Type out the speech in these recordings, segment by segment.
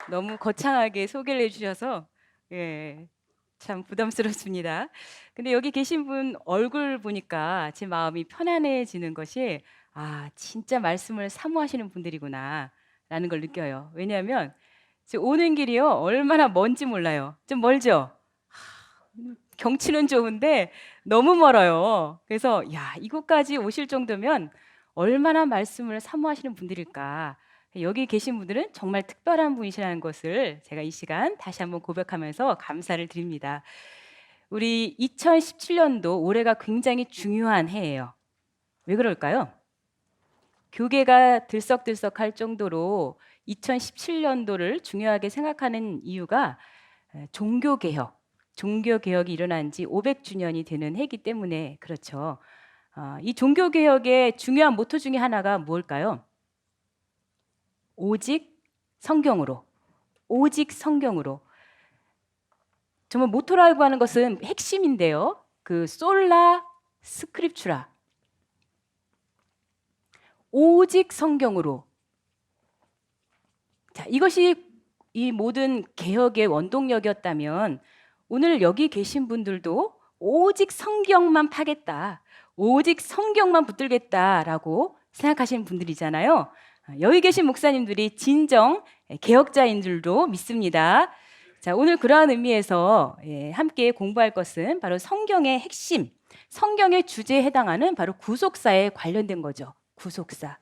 너무 거창하게 소개를 해주셔서 예, 참 부담스럽습니다. 근데 여기 계신 분 얼굴 보니까 제 마음이 편안해지는 것이 진짜 말씀을 사모하시는 분들이구나라는 걸 느껴요. 왜냐하면 지금 오는 길이요 얼마나 먼지 몰라요. 좀 멀죠? 경치는 좋은데 너무 멀어요. 그래서 야, 이곳까지 오실 정도면 얼마나 말씀을 사모하시는 분들일까. 여기 계신 분들은 정말 특별한 분이시라는 것을 제가 이 시간 다시 한번 고백하면서 감사를 드립니다. 우리 2017년도 올해가 굉장히 중요한 해예요. 왜 그럴까요? 교계가 들썩들썩할 정도로 2017년도를 중요하게 생각하는 이유가 종교개혁이 일어난 지 500주년이 되는 해이기 때문에 그렇죠. 이 종교개혁의 중요한 모토 중에 하나가 뭘까요? 오직 성경으로. 오직 성경으로. 정말 모토라고 하는 것은 핵심인데요. 그 솔라 스크립추라. 오직 성경으로. 자, 이것이 이 모든 개혁의 원동력이었다면 오늘 여기 계신 분들도 오직 성경만 파겠다. 오직 성경만 붙들겠다라고 생각하시는 분들이잖아요. 여기 계신 목사님들이 진정 개혁자인 줄도 믿습니다. 자, 오늘 그러한 의미에서 함께 공부할 것은 바로 성경의 핵심, 성경의 주제에 해당하는 바로 구속사에 관련된 거죠. 구속사.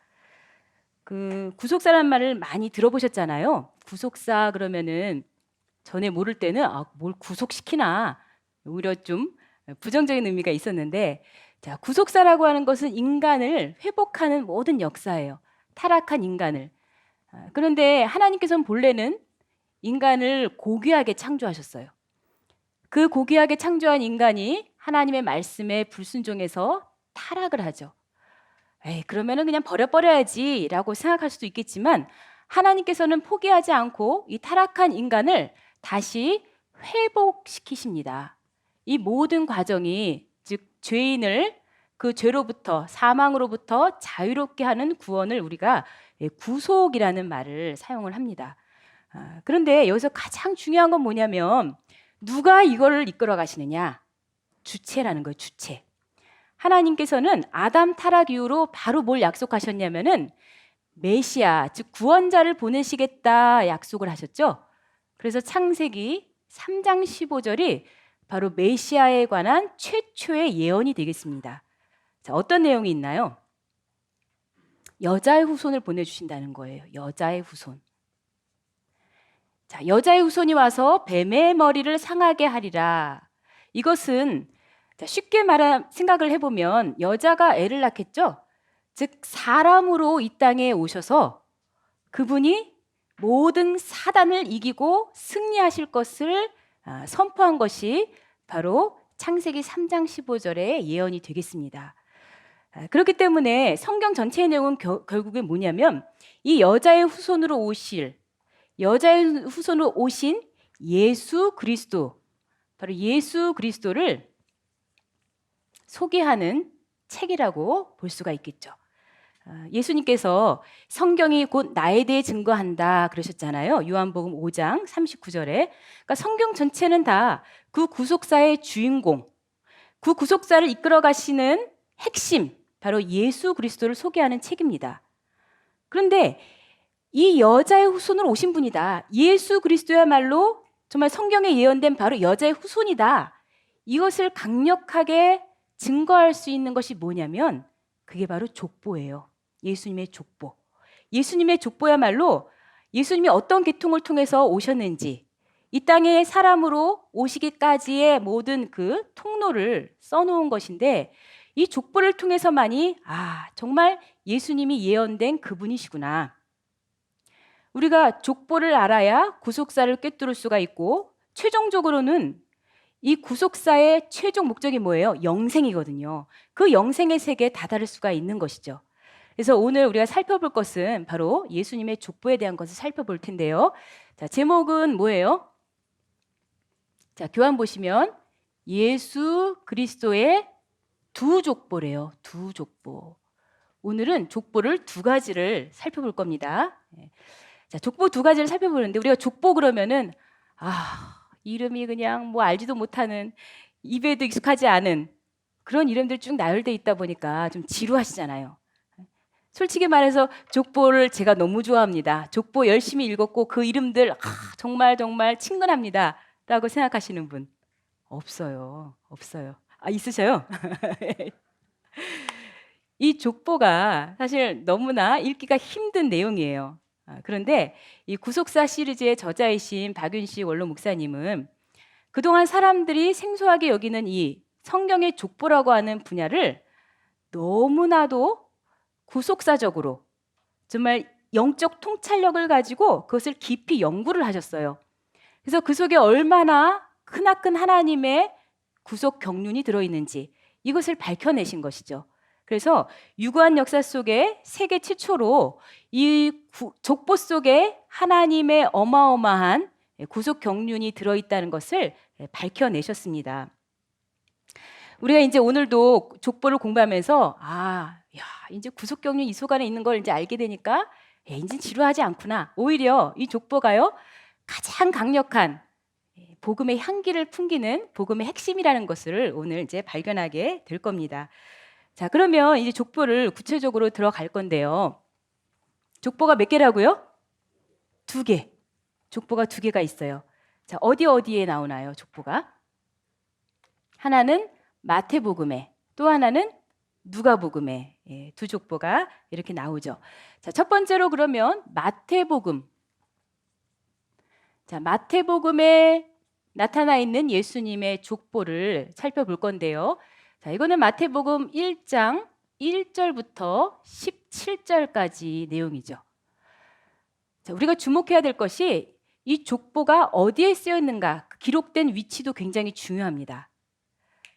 그 구속사란 말을 많이 들어보셨잖아요. 구속사 그러면은 전에 모를 때는 뭘 구속시키나 오히려 좀 부정적인 의미가 있었는데, 자, 구속사라고 하는 것은 인간을 회복하는 모든 역사예요. 타락한 인간을. 그런데 하나님께서는 본래는 인간을 고귀하게 창조하셨어요. 그 고귀하게 창조한 인간이 하나님의 말씀에 불순종해서 타락을 하죠. 에이, 그러면은 그냥 버려야지라고 생각할 수도 있겠지만 하나님께서는 포기하지 않고 이 타락한 인간을 다시 회복시키십니다. 이 모든 과정이 즉 죄인을 그 죄로부터 사망으로부터 자유롭게 하는 구원을 우리가 구속이라는 말을 사용을 합니다. 그런데 여기서 가장 중요한 건 뭐냐면 누가 이거를 이끌어 가시느냐? 주체라는 거예요. 주체. 하나님께서는 아담 타락 이후로 바로 뭘 약속하셨냐면은 메시아, 즉 구원자를 보내시겠다 약속을 하셨죠. 그래서 창세기 3장 15절이 바로 메시아에 관한 최초의 예언이 되겠습니다. 자, 어떤 내용이 있나요? 여자의 후손을 보내주신다는 거예요. 여자의 후손. 자, 여자의 후손이 와서 뱀의 머리를 상하게 하리라. 이것은 쉽게 생각을 해보면 여자가 애를 낳겠죠. 즉 사람으로 이 땅에 오셔서 그분이 모든 사단을 이기고 승리하실 것을 선포한 것이 바로 창세기 3장 15절의 예언이 되겠습니다. 그렇기 때문에 성경 전체의 내용은 결국에 뭐냐면 이 여자의 후손으로 오신 예수 그리스도, 바로 예수 그리스도를 소개하는 책이라고 볼 수가 있겠죠. 예수님께서 성경이 곧 나에 대해 증거한다 그러셨잖아요. 요한복음 5장 39절에. 그러니까 성경 전체는 다 그 구속사의 주인공, 그 구속사를 이끌어 가시는 핵심, 바로 예수 그리스도를 소개하는 책입니다. 그런데 이 여자의 후손으로 오신 분이다. 예수 그리스도야말로 정말 성경에 예언된 바로 여자의 후손이다. 이것을 강력하게 증거할 수 있는 것이 뭐냐면 그게 바로 족보예요. 예수님의 족보. 예수님의 족보야말로 예수님이 어떤 계통을 통해서 오셨는지 이 땅에 사람으로 오시기까지의 모든 그 통로를 써놓은 것인데 이 족보를 통해서만이 정말 예수님이 예언된 그분이시구나. 우리가 족보를 알아야 구속사를 꿰뚫을 수가 있고 최종적으로는 이 구속사의 최종 목적이 뭐예요? 영생이거든요. 그 영생의 세계에 다다를 수가 있는 것이죠. 그래서 오늘 우리가 살펴볼 것은 바로 예수님의 족보에 대한 것을 살펴볼 텐데요. 자, 제목은 뭐예요? 자, 교환 보시면 예수 그리스도의 두 족보래요. 두 족보. 오늘은 족보를 두 가지를 살펴볼 겁니다. 자, 족보 두 가지를 살펴보는데 우리가 족보 그러면은 이름이 그냥 뭐 알지도 못하는 입에도 익숙하지 않은 그런 이름들 쭉 나열돼 있다 보니까 좀 지루하시잖아요. 솔직히 말해서 족보를 제가 너무 좋아합니다. 족보 열심히 읽었고 그 이름들 정말 정말 친근합니다. 라고 생각하시는 분 없어요. 없어요. 있으셔요? 이 족보가 사실 너무나 읽기가 힘든 내용이에요. 그런데 이 구속사 시리즈의 저자이신 박윤식 원로 목사님은 그동안 사람들이 생소하게 여기는 이 성경의 족보라고 하는 분야를 너무나도 구속사적으로 정말 영적 통찰력을 가지고 그것을 깊이 연구를 하셨어요. 그래서 그 속에 얼마나 크나큰 하나님의 구속 경륜이 들어있는지 이것을 밝혀내신 것이죠. 그래서 유구한 역사 속에 세계 최초로 이 족보 속에 하나님의 어마어마한 구속 경륜이 들어있다는 것을 밝혀내셨습니다. 우리가 이제 오늘도 족보를 공부하면서 이제 구속 경륜 이 속 안에 있는 걸 이제 알게 되니까 이제 지루하지 않구나. 오히려 이 족보가요 가장 강력한 복음의 향기를 풍기는 복음의 핵심이라는 것을 오늘 이제 발견하게 될 겁니다. 자, 그러면 이제 족보를 구체적으로 들어갈 건데요. 족보가 몇 개라고요? 2개. 족보가 2개가 있어요. 자, 어디에 나오나요, 족보가? 하나는 마태복음에, 또 하나는 누가복음에 두 족보가 이렇게 나오죠. 자, 첫 번째로 그러면 마태복음. 자, 마태복음에 나타나 있는 예수님의 족보를 살펴볼 건데요. 자, 이거는 마태복음 1장 1절부터 17절까지 내용이죠. 자, 우리가 주목해야 될 것이 이 족보가 어디에 쓰여 있는가, 기록된 위치도 굉장히 중요합니다.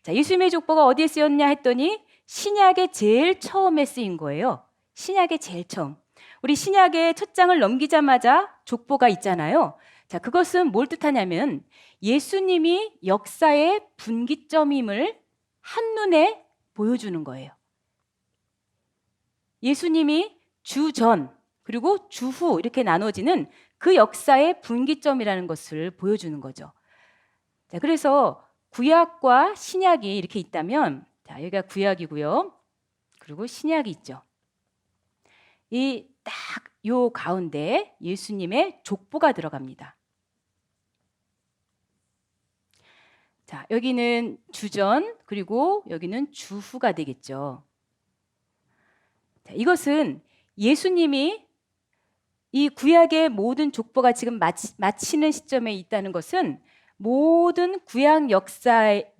자, 예수님의 족보가 어디에 쓰였냐 했더니 신약의 제일 처음에 쓰인 거예요. 신약의 제일 처음. 우리 신약의 첫 장을 넘기자마자 족보가 있잖아요. 자, 그것은 뭘 뜻하냐면 예수님이 역사의 분기점임을 한눈에 보여주는 거예요. 예수님이 주전 그리고 주후 이렇게 나눠지는 그 역사의 분기점이라는 것을 보여주는 거죠. 자, 그래서 구약과 신약이 이렇게 있다면, 자, 여기가 구약이고요. 그리고 신약이 있죠. 이 딱 요 가운데 예수님의 족보가 들어갑니다. 자, 여기는 주전, 그리고 여기는 주후가 되겠죠. 자, 이것은 예수님이 이 구약의 모든 족보가 지금 마치는 시점에 있다는 것은 모든 구약 역사에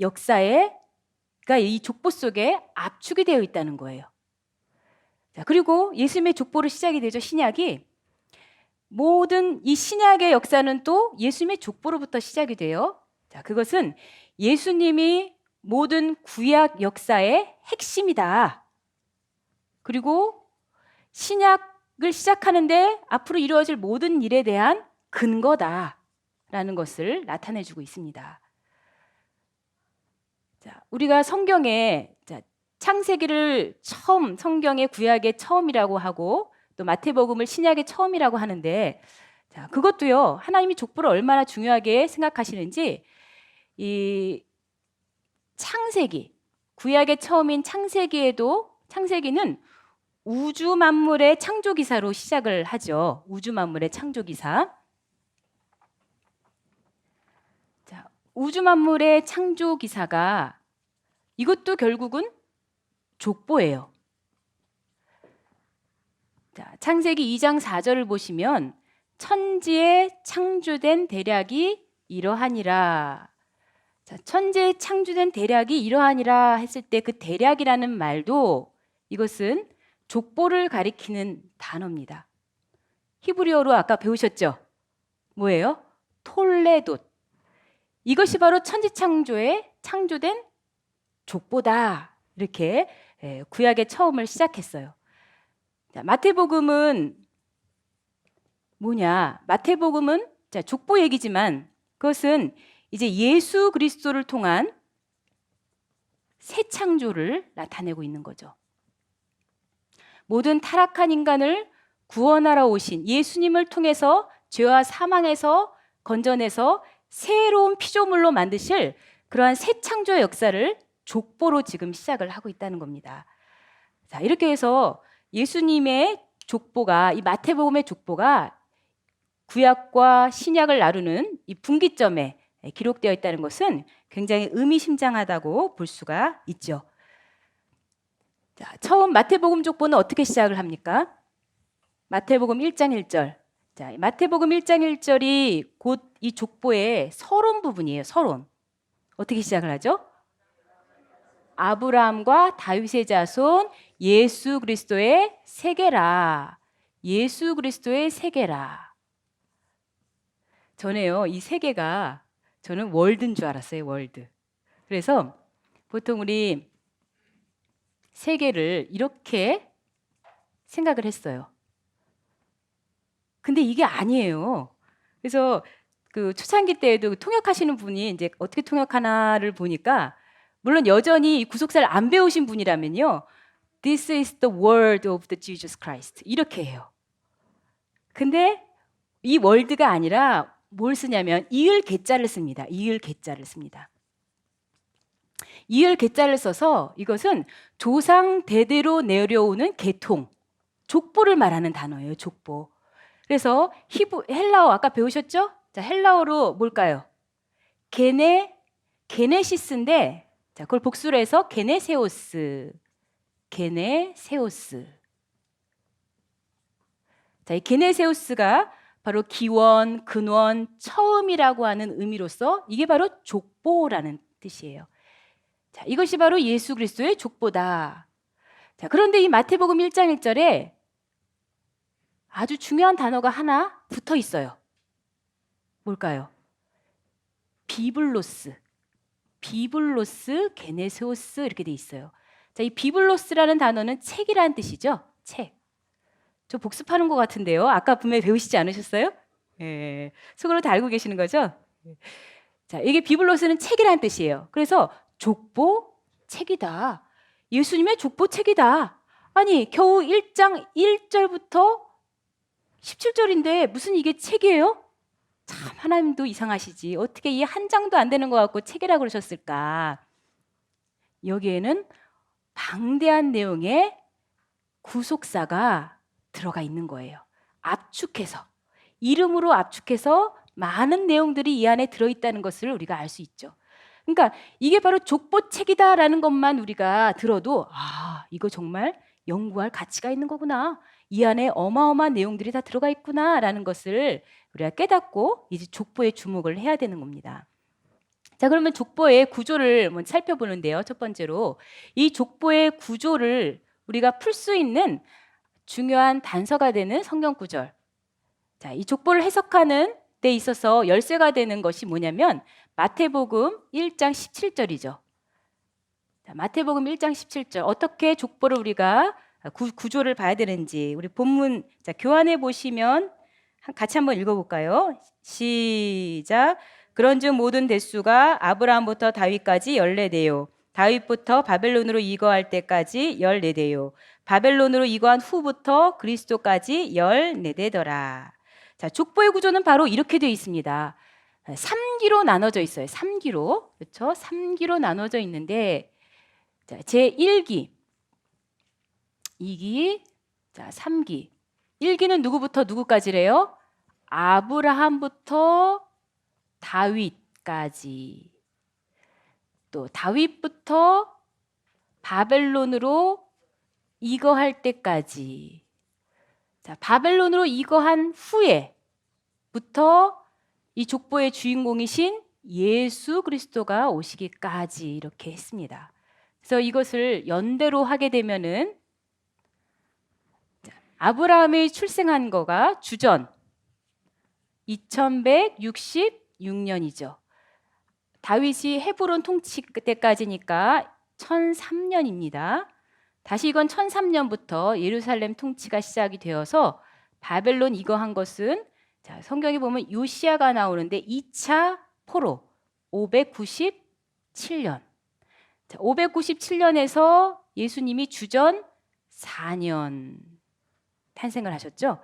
그러니까 이 족보 속에 압축이 되어 있다는 거예요. 자, 그리고 예수님의 족보로 시작이 되죠. 신약이. 모든 이 신약의 역사는 또 예수님의 족보로부터 시작이 돼요. 자, 그것은 예수님이 모든 구약 역사의 핵심이다. 그리고 신약을 시작하는데 앞으로 이루어질 모든 일에 대한 근거다라는 것을 나타내주고 있습니다. 자, 우리가 성경에 창세기를 처음, 성경의 구약의 처음이라고 하고 또 마태복음을 신약의 처음이라고 하는데, 자, 그것도요 하나님이 족보를 얼마나 중요하게 생각하시는지 이 창세기, 구약의 처음인 창세기는 우주 만물의 창조 기사로 시작을 하죠. 우주 만물의 창조 기사. 자, 우주 만물의 창조 기사가 이것도 결국은 족보예요. 자, 창세기 2장 4절을 보시면 천지에 창조된 대략이 이러하니라. 자, 천지에 창조된 대략이 이러하니라 했을 때 그 대략이라는 말도 이것은 족보를 가리키는 단어입니다. 히브리어로 아까 배우셨죠? 뭐예요? 톨레돗. 이것이 바로 천지 창조에 창조된 족보다. 이렇게 구약의 처음을 시작했어요. 자, 마태복음은 뭐냐? 마태복음은 족보 얘기지만 그것은 이제 예수 그리스도를 통한 새 창조를 나타내고 있는 거죠. 모든 타락한 인간을 구원하러 오신 예수님을 통해서 죄와 사망에서 건져내서 새로운 피조물로 만드실 그러한 새 창조의 역사를 족보로 지금 시작을 하고 있다는 겁니다. 자, 이렇게 해서 예수님의 족보가, 이 마태복음의 족보가 구약과 신약을 나누는 이 분기점에 기록되어 있다는 것은 굉장히 의미심장하다고 볼 수가 있죠. 자, 처음 마태복음 족보는 어떻게 시작을 합니까? 마태복음 1장 1절. 자, 마태복음 1장 1절이 곧 이 족보의 서론 부분이에요. 서론. 어떻게 시작을 하죠? 아브라함과 다윗의 자손 예수 그리스도의 세계라. 예수 그리스도의 세계라. 전에요, 이 세계가 저는 월드인 줄 알았어요. 월드. 그래서 보통 우리 세계를 이렇게 생각을 했어요. 근데 이게 아니에요. 그래서 그 초창기 때에도 통역하시는 분이 이제 어떻게 통역하나를 보니까, 물론 여전히 이 구속사를 안 배우신 분이라면요, This is the word of the Jesus Christ 이렇게 해요. 근데 이 월드가 아니라 뭘 쓰냐면 이을 개자를 씁니다. 이을 개자를 씁니다. 이을 개자를 써서 이것은 조상 대대로 내려오는 계통, 족보를 말하는 단어예요. 족보. 그래서 헬라어 아까 배우셨죠? 자, 헬라어로 뭘까요? 게네시스인데, 자, 그걸 복수로 해서 게네세오스. 게네세오스. 자, 이 게네세오스가 바로 기원, 근원, 처음이라고 하는 의미로서 이게 바로 족보라는 뜻이에요. 자, 이것이 바로 예수 그리스도의 족보다. 자, 그런데 이 마태복음 1장 1절에 아주 중요한 단어가 하나 붙어 있어요. 뭘까요? 비블로스. 비블로스, 게네세오스 이렇게 돼 있어요. 자, 이 비블로스라는 단어는 책이라는 뜻이죠. 책. 저 복습하는 것 같은데요. 아까 분명히 배우시지 않으셨어요? 예. 속으로 다 알고 계시는 거죠? 자, 이게 비블로스는 책이라는 뜻이에요. 그래서 족보 책이다. 예수님의 족보 책이다. 아니, 겨우 1장 1절부터 17절인데 무슨 이게 책이에요? 참, 하나님도 이상하시지. 어떻게 이 한 장도 안 되는 것 같고 책이라고 그러셨을까? 여기에는 방대한 내용의 구속사가 들어가 있는 거예요. 압축해서, 이름으로 압축해서 많은 내용들이 이 안에 들어있다는 것을 우리가 알 수 있죠. 그러니까 이게 바로 족보책이다라는 것만 우리가 들어도 이거 정말 연구할 가치가 있는 거구나. 이 안에 어마어마한 내용들이 다 들어가 있구나라는 것을 우리가 깨닫고 이제 족보에 주목을 해야 되는 겁니다. 자, 그러면 족보의 구조를 한번 살펴보는데요. 첫 번째로 이 족보의 구조를 우리가 풀 수 있는 중요한 단서가 되는 성경 구절. 자, 이 족보를 해석하는 데 있어서 열쇠가 되는 것이 뭐냐면 마태복음 1장 17절이죠. 자, 마태복음 1장 17절. 어떻게 족보를 우리가 구조를 봐야 되는지 우리 본문, 자, 교환해 보시면 같이 한번 읽어볼까요? 시작. 그런즉 모든 대수가 아브라함부터 다윗까지 14대요. 다윗부터 바벨론으로 이거할 때까지 14대요. 바벨론으로 이거한 후부터 그리스도까지 14대더라. 자, 족보의 구조는 바로 이렇게 되어 있습니다. 3기로 나눠져 있어요. 3기로. 그렇죠? 3기로 나눠져 있는데, 자, 제1기, 2기, 자, 3기. 1기는 누구부터 누구까지래요? 아브라함부터 다윗까지. 또 다윗부터 바벨론으로 이거할 때까지. 자, 바벨론으로 이거한 후에부터 이 족보의 주인공이신 예수 그리스도가 오시기까지 이렇게 했습니다. 그래서 이것을 연대로 하게 되면은 아브라함이 출생한 거가 주전 2166년이죠. 다윗이 헤브론 통치 때까지니까 1003년입니다. 다시 이건 1003년부터 예루살렘 통치가 시작이 되어서 바벨론 이거한 것은, 자, 성경에 보면 요시야가 나오는데 2차 포로 597년. 자, 597년에서 예수님이 주전 4년. 탄생을 하셨죠.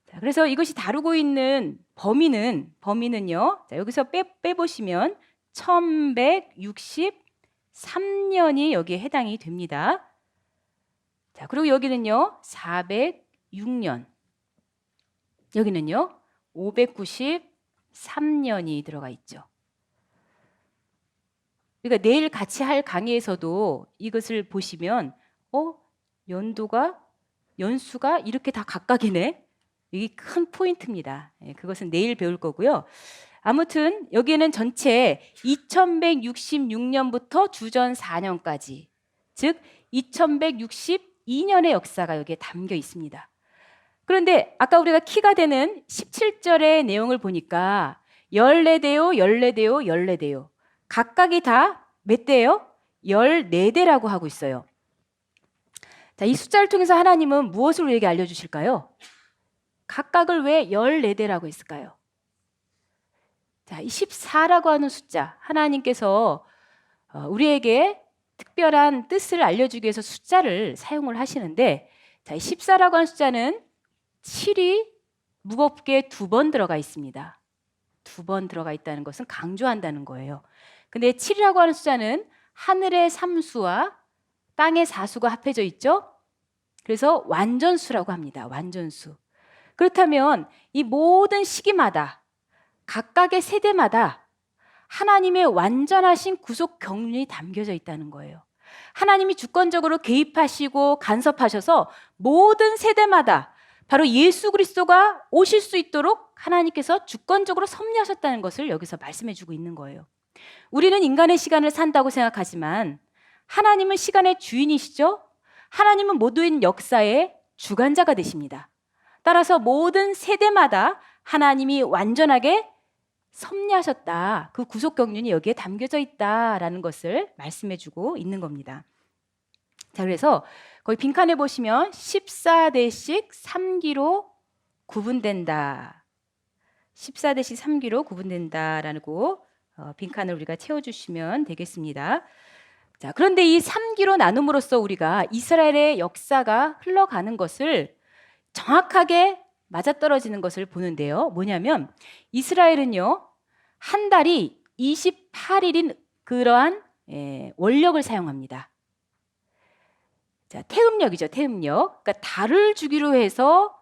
자, 그래서 이것이 다루고 있는 범위는요. 자, 여기서 빼보시면 1163년이 여기에 해당이 됩니다. 자, 그리고 여기는요. 406년. 여기는요. 593년이 들어가 있죠. 그러니까 내일 같이 할 강의에서도 이것을 보시면 연수가 이렇게 다 각각이네. 이게 큰 포인트입니다. 그것은 내일 배울 거고요. 아무튼 여기에는 전체 2166년부터 주전 4년까지, 즉 2162년의 역사가 여기에 담겨 있습니다. 그런데 아까 우리가 키가 되는 17절의 내용을 보니까 14대요, 14대요, 14대요. 각각이 다 몇 대요? 14대라고 하고 있어요. 자, 이 숫자를 통해서 하나님은 무엇을 우리에게 알려주실까요? 각각을 왜 14대라고 했을까요? 자, 이 14라고 하는 숫자, 하나님께서 우리에게 특별한 뜻을 알려주기 위해서 숫자를 사용을 하시는데, 자, 이 14라고 하는 숫자는 7이 무겁게 2번 들어가 있습니다. 2번 들어가 있다는 것은 강조한다는 거예요. 근데 7이라고 하는 숫자는 하늘의 3수와 땅의 4수가 합해져 있죠. 그래서 완전수라고 합니다. 완전수. 그렇다면 이 모든 시기마다 각각의 세대마다 하나님의 완전하신 구속 경륜이 담겨져 있다는 거예요. 하나님이 주권적으로 개입하시고 간섭하셔서 모든 세대마다 바로 예수 그리스도가 오실 수 있도록 하나님께서 주권적으로 섭리하셨다는 것을 여기서 말씀해 주고 있는 거예요. 우리는 인간의 시간을 산다고 생각하지만 하나님은 시간의 주인이시죠. 하나님은 모든 역사의 주관자가 되십니다. 따라서 모든 세대마다 하나님이 완전하게 섭리하셨다. 그 구속 경륜이 여기에 담겨져 있다라는 것을 말씀해 주고 있는 겁니다. 자, 그래서 거기 빈칸에 보시면 14대씩 3기로 구분된다. 14대씩 3기로 구분된다라고 빈칸을 우리가 채워주시면 되겠습니다. 자, 그런데 이 3기로 나눔으로써 우리가 이스라엘의 역사가 흘러가는 것을 정확하게 맞아떨어지는 것을 보는데요. 뭐냐면 이스라엘은요, 한 달이 28일인 그러한 원력을 사용합니다. 자, 태음력이죠. 태음력. 그러니까 달을 주기로 해서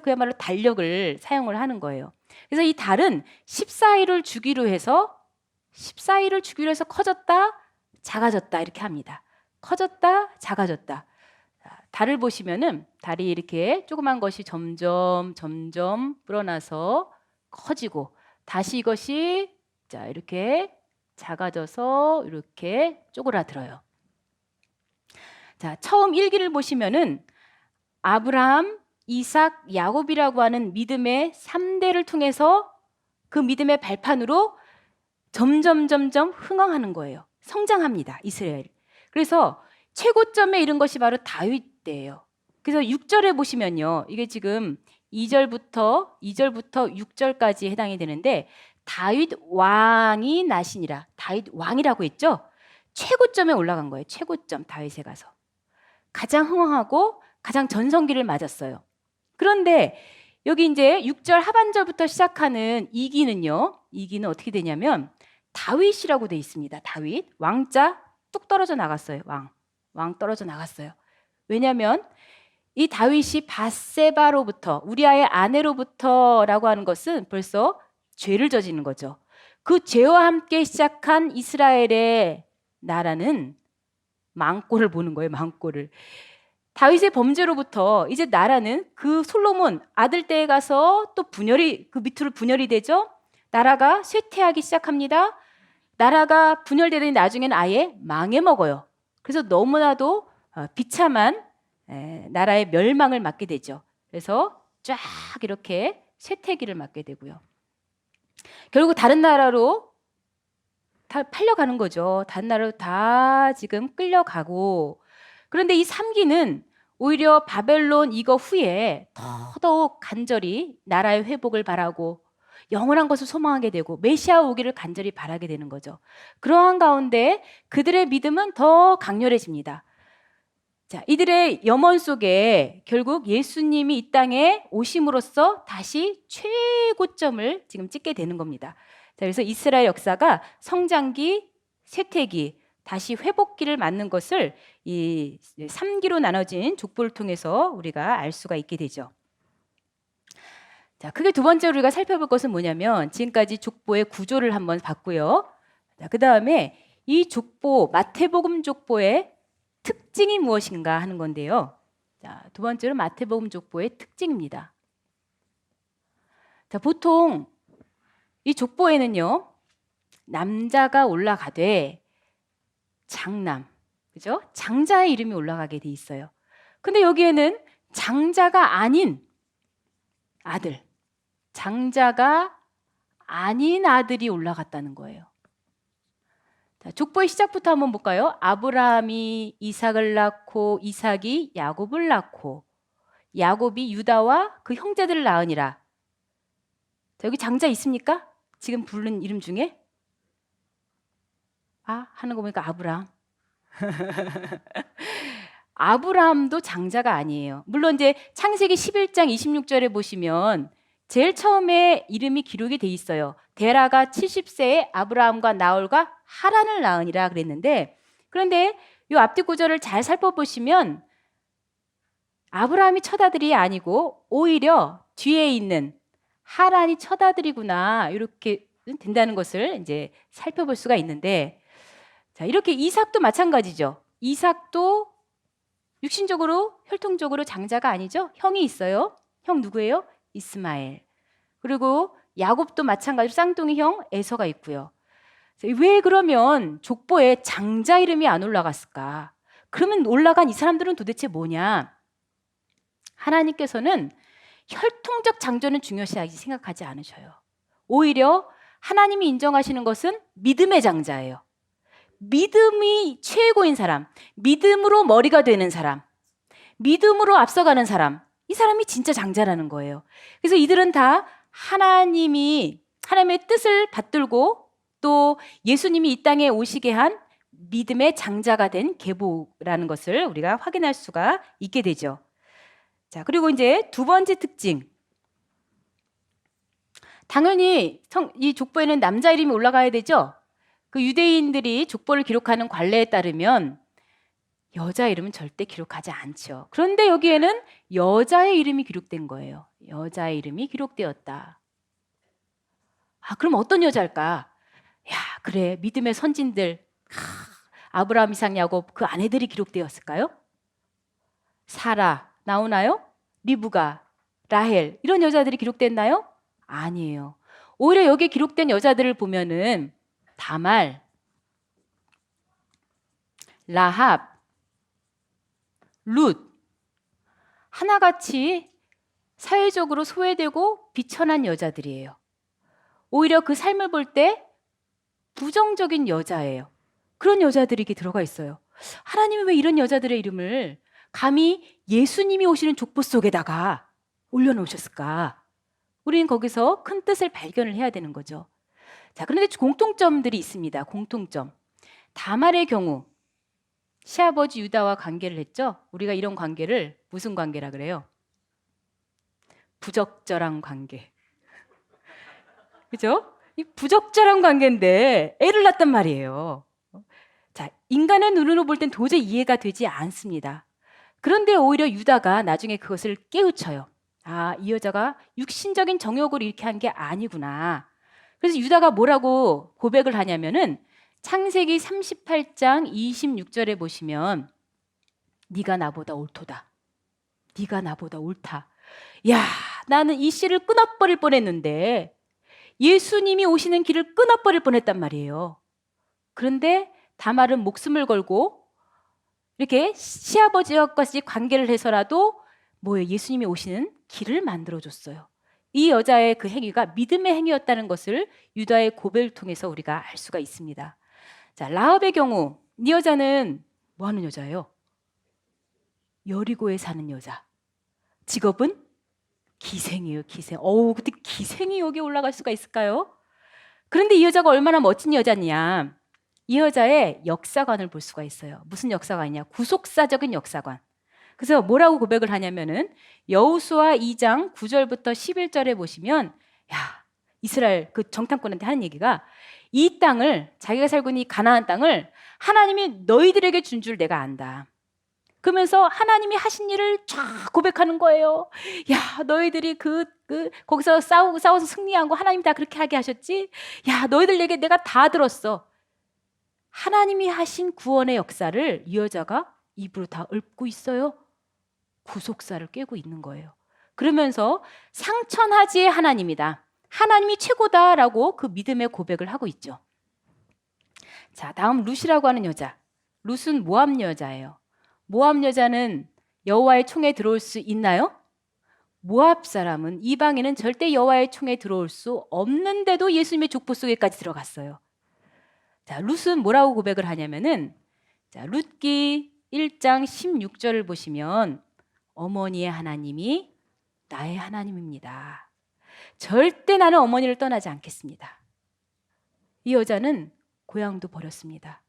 그야말로 달력을 사용을 하는 거예요. 그래서 이 달은 14일을 주기로 해서 커졌다, 작아졌다 이렇게 합니다. 커졌다, 작아졌다. 달을 보시면은 달이 이렇게 조그만 것이 점점 불어나서 커지고 다시 이것이 자 이렇게 작아져서 이렇게 쪼그라들어요. 자, 처음 1기를 보시면은 아브라함, 이삭, 야곱이라고 하는 믿음의 3대를 통해서 그 믿음의 발판으로 점점 흥황하는 거예요. 성장합니다. 이스라엘. 그래서 최고점에 이른 것이 바로 다윗 때예요. 그래서 6절에 보시면요. 이게 지금 2절부터 6절까지 해당이 되는데 다윗 왕이 나시니라. 다윗 왕이라고 했죠. 최고점에 올라간 거예요. 최고점 다윗에 가서. 가장 흥황하고 가장 전성기를 맞았어요. 그런데 여기 이제 6절 하반절부터 시작하는 2기는요. 2기는 어떻게 되냐면 다윗이라고 돼 있습니다. 다윗. 왕자 뚝 떨어져 나갔어요. 왕 떨어져 나갔어요. 왜냐하면 이 다윗이 밧세바로부터 우리아의 아내로부터라고 하는 것은 벌써 죄를 저지른 거죠. 그 죄와 함께 시작한 이스라엘의 나라는 망골을 보는 거예요. 망골을. 다윗의 범죄로부터 이제 나라는 그 솔로몬 아들 때에 가서 또 그 밑으로 분열이 되죠. 나라가 쇠퇴하기 시작합니다. 나라가 분열되더니 나중에는 아예 망해먹어요. 그래서 너무나도 비참한 나라의 멸망을 맞게 되죠. 그래서 쫙 이렇게 쇠퇴기를 맞게 되고요. 결국 다른 나라로 다 팔려가는 거죠. 다른 나라로 다 지금 끌려가고. 그런데 이 3기는 오히려 바벨론 이거 후에 더더욱 간절히 나라의 회복을 바라고 영원한 것을 소망하게 되고 메시아 오기를 간절히 바라게 되는 거죠. 그러한 가운데 그들의 믿음은 더 강렬해집니다. 자, 이들의 염원 속에 결국 예수님이 이 땅에 오심으로써 다시 최고점을 지금 찍게 되는 겁니다. 자, 그래서 이스라엘 역사가 성장기, 쇠퇴기, 다시 회복기를 맞는 것을 이 3기로 나눠진 족보를 통해서 우리가 알 수가 있게 되죠. 자, 크게 두 번째로 우리가 살펴볼 것은 뭐냐면 지금까지 족보의 구조를 한번 봤고요. 자, 그다음에 이 족보, 마태복음 족보의 특징이 무엇인가 하는 건데요. 자, 두 번째로 마태복음 족보의 특징입니다. 자, 보통 이 족보에는요, 남자가 올라가되 장남, 그죠? 장자의 이름이 올라가게 돼 있어요. 근데 여기에는 장자가 아닌 아들, 장자가 아닌 아들이 올라갔다는 거예요. 자, 족보의 시작부터 한번 볼까요? 아브라함이 이삭을 낳고 이삭이 야곱을 낳고 야곱이 유다와 그 형제들을 낳으니라. 자, 여기 장자 있습니까? 지금 부른 이름 중에? 아, 하는 거 보니까 아브라함. 아브라함도 장자가 아니에요. 물론 이제 창세기 11장 26절에 보시면 제일 처음에 이름이 기록이 돼 있어요. 데라가 70세에 아브라함과 나홀과 하란을 낳으니라 그랬는데, 그런데 이 앞뒤 구절을 잘 살펴보시면 아브라함이 첫 아들이 아니고 오히려 뒤에 있는 하란이 첫 아들이구나, 이렇게 된다는 것을 이제 살펴볼 수가 있는데, 자, 이렇게 이삭도 마찬가지죠. 이삭도 육신적으로 혈통적으로 장자가 아니죠. 형이 있어요. 형 누구예요? 이스마엘. 그리고 야곱도 마찬가지로 쌍둥이 형 에서가 있고요. 왜 그러면 족보에 장자 이름이 안 올라갔을까? 그러면 올라간 이 사람들은 도대체 뭐냐? 하나님께서는 혈통적 장조는 중요시하게 생각하지 않으셔요. 오히려 하나님이 인정하시는 것은 믿음의 장자예요. 믿음이 최고인 사람, 믿음으로 머리가 되는 사람, 믿음으로 앞서가는 사람, 이 사람이 진짜 장자라는 거예요. 그래서 이들은 다 하나님의 뜻을 받들고 또 예수님이 이 땅에 오시게 한 믿음의 장자가 된 계보라는 것을 우리가 확인할 수가 있게 되죠. 자, 그리고 이제 두 번째 특징. 당연히 이 족보에는 남자 이름이 올라가야 되죠. 그 유대인들이 족보를 기록하는 관례에 따르면 여자 이름은 절대 기록하지 않죠. 그런데 여기에는 여자의 이름이 기록된 거예요. 여자의 이름이 기록되었다. 아, 그럼 어떤 여자일까? 야, 그래, 믿음의 선진들, 아브라함, 이삭, 야곱 그 아내들이 기록되었을까요? 사라 나오나요? 리브가, 라헬 이런 여자들이 기록됐나요? 아니에요. 오히려 여기에 기록된 여자들을 보면은 다말, 라합, 룻 하나같이 사회적으로 소외되고 비천한 여자들이에요. 오히려 그 삶을 볼 때 부정적인 여자예요. 그런 여자들이 이렇게 들어가 있어요. 하나님이 왜 이런 여자들의 이름을 감히 예수님이 오시는 족보 속에다가 올려놓으셨을까? 우리는 거기서 큰 뜻을 발견을 해야 되는 거죠. 자, 그런데 공통점들이 있습니다. 공통점. 다말의 경우 시아버지 유다와 관계를 했죠. 우리가 이런 관계를 무슨 관계라 그래요? 부적절한 관계. 그죠? 이 부적절한 관계인데 애를 낳았단 말이에요. 자, 인간의 눈으로 볼 땐 도저히 이해가 되지 않습니다. 그런데 오히려 유다가 나중에 그것을 깨우쳐요. 아, 이 여자가 육신적인 정욕을 이렇게 한 게 아니구나. 그래서 유다가 뭐라고 고백을 하냐면은 창세기 38장 26절에 보시면 네가 나보다 옳도다. 네가 나보다 옳다. 야, 나는 이 씨를 끊어버릴 뻔했는데 예수님이 오시는 길을 끊어버릴 뻔했단 말이에요. 그런데 다말은 목숨을 걸고 이렇게 시아버지와까지 관계를 해서라도 뭐예요? 예수님이 오시는 길을 만들어줬어요. 이 여자의 그 행위가 믿음의 행위였다는 것을 유다의 고백을 통해서 우리가 알 수가 있습니다. 자, 라합의 경우 이 여자는 뭐 하는 여자예요? 여리고에 사는 여자. 직업은 기생이에요, 기생. 근데 기생이 여기 올라갈 수가 있을까요? 그런데 이 여자가 얼마나 멋진 여자냐. 이 여자의 역사관을 볼 수가 있어요. 무슨 역사관이냐? 구속사적인 역사관. 그래서 뭐라고 고백을 하냐면은 여호수아 2장 9절부터 11절에 보시면 이스라엘 그 정탐꾼한테 하는 얘기가 이 땅을 자기가 살고 있는 이 가나안 땅을 하나님이 너희들에게 준 줄 내가 안다. 그러면서 하나님이 하신 일을 쫙 고백하는 거예요. 너희들이 거기서 싸워서 승리한 거 하나님 다 그렇게 하게 하셨지? 너희들에게 내가 다 들었어. 하나님이 하신 구원의 역사를 이 여자가 입으로 다 읊고 있어요. 구속사를 꿰고 있는 거예요. 그러면서 상천하지의 하나님이다. 하나님이 최고다라고 그 믿음의 고백을 하고 있죠. 자, 다음 룻이라고 하는 여자. 룻은 모압 여자예요. 모압 여자는 여호와의 총에 들어올 수 있나요? 모압 사람은 이방인은 절대 여호와의 총에 들어올 수 없는데도 예수님의 족보 속에까지 들어갔어요. 자, 룻은 뭐라고 고백을 하냐면은 룻기 1장 16절을 보시면 어머니의 하나님이 나의 하나님입니다. 절대 나는 어머니를 떠나지 않겠습니다. 이 여자는 고향도 버렸습니다.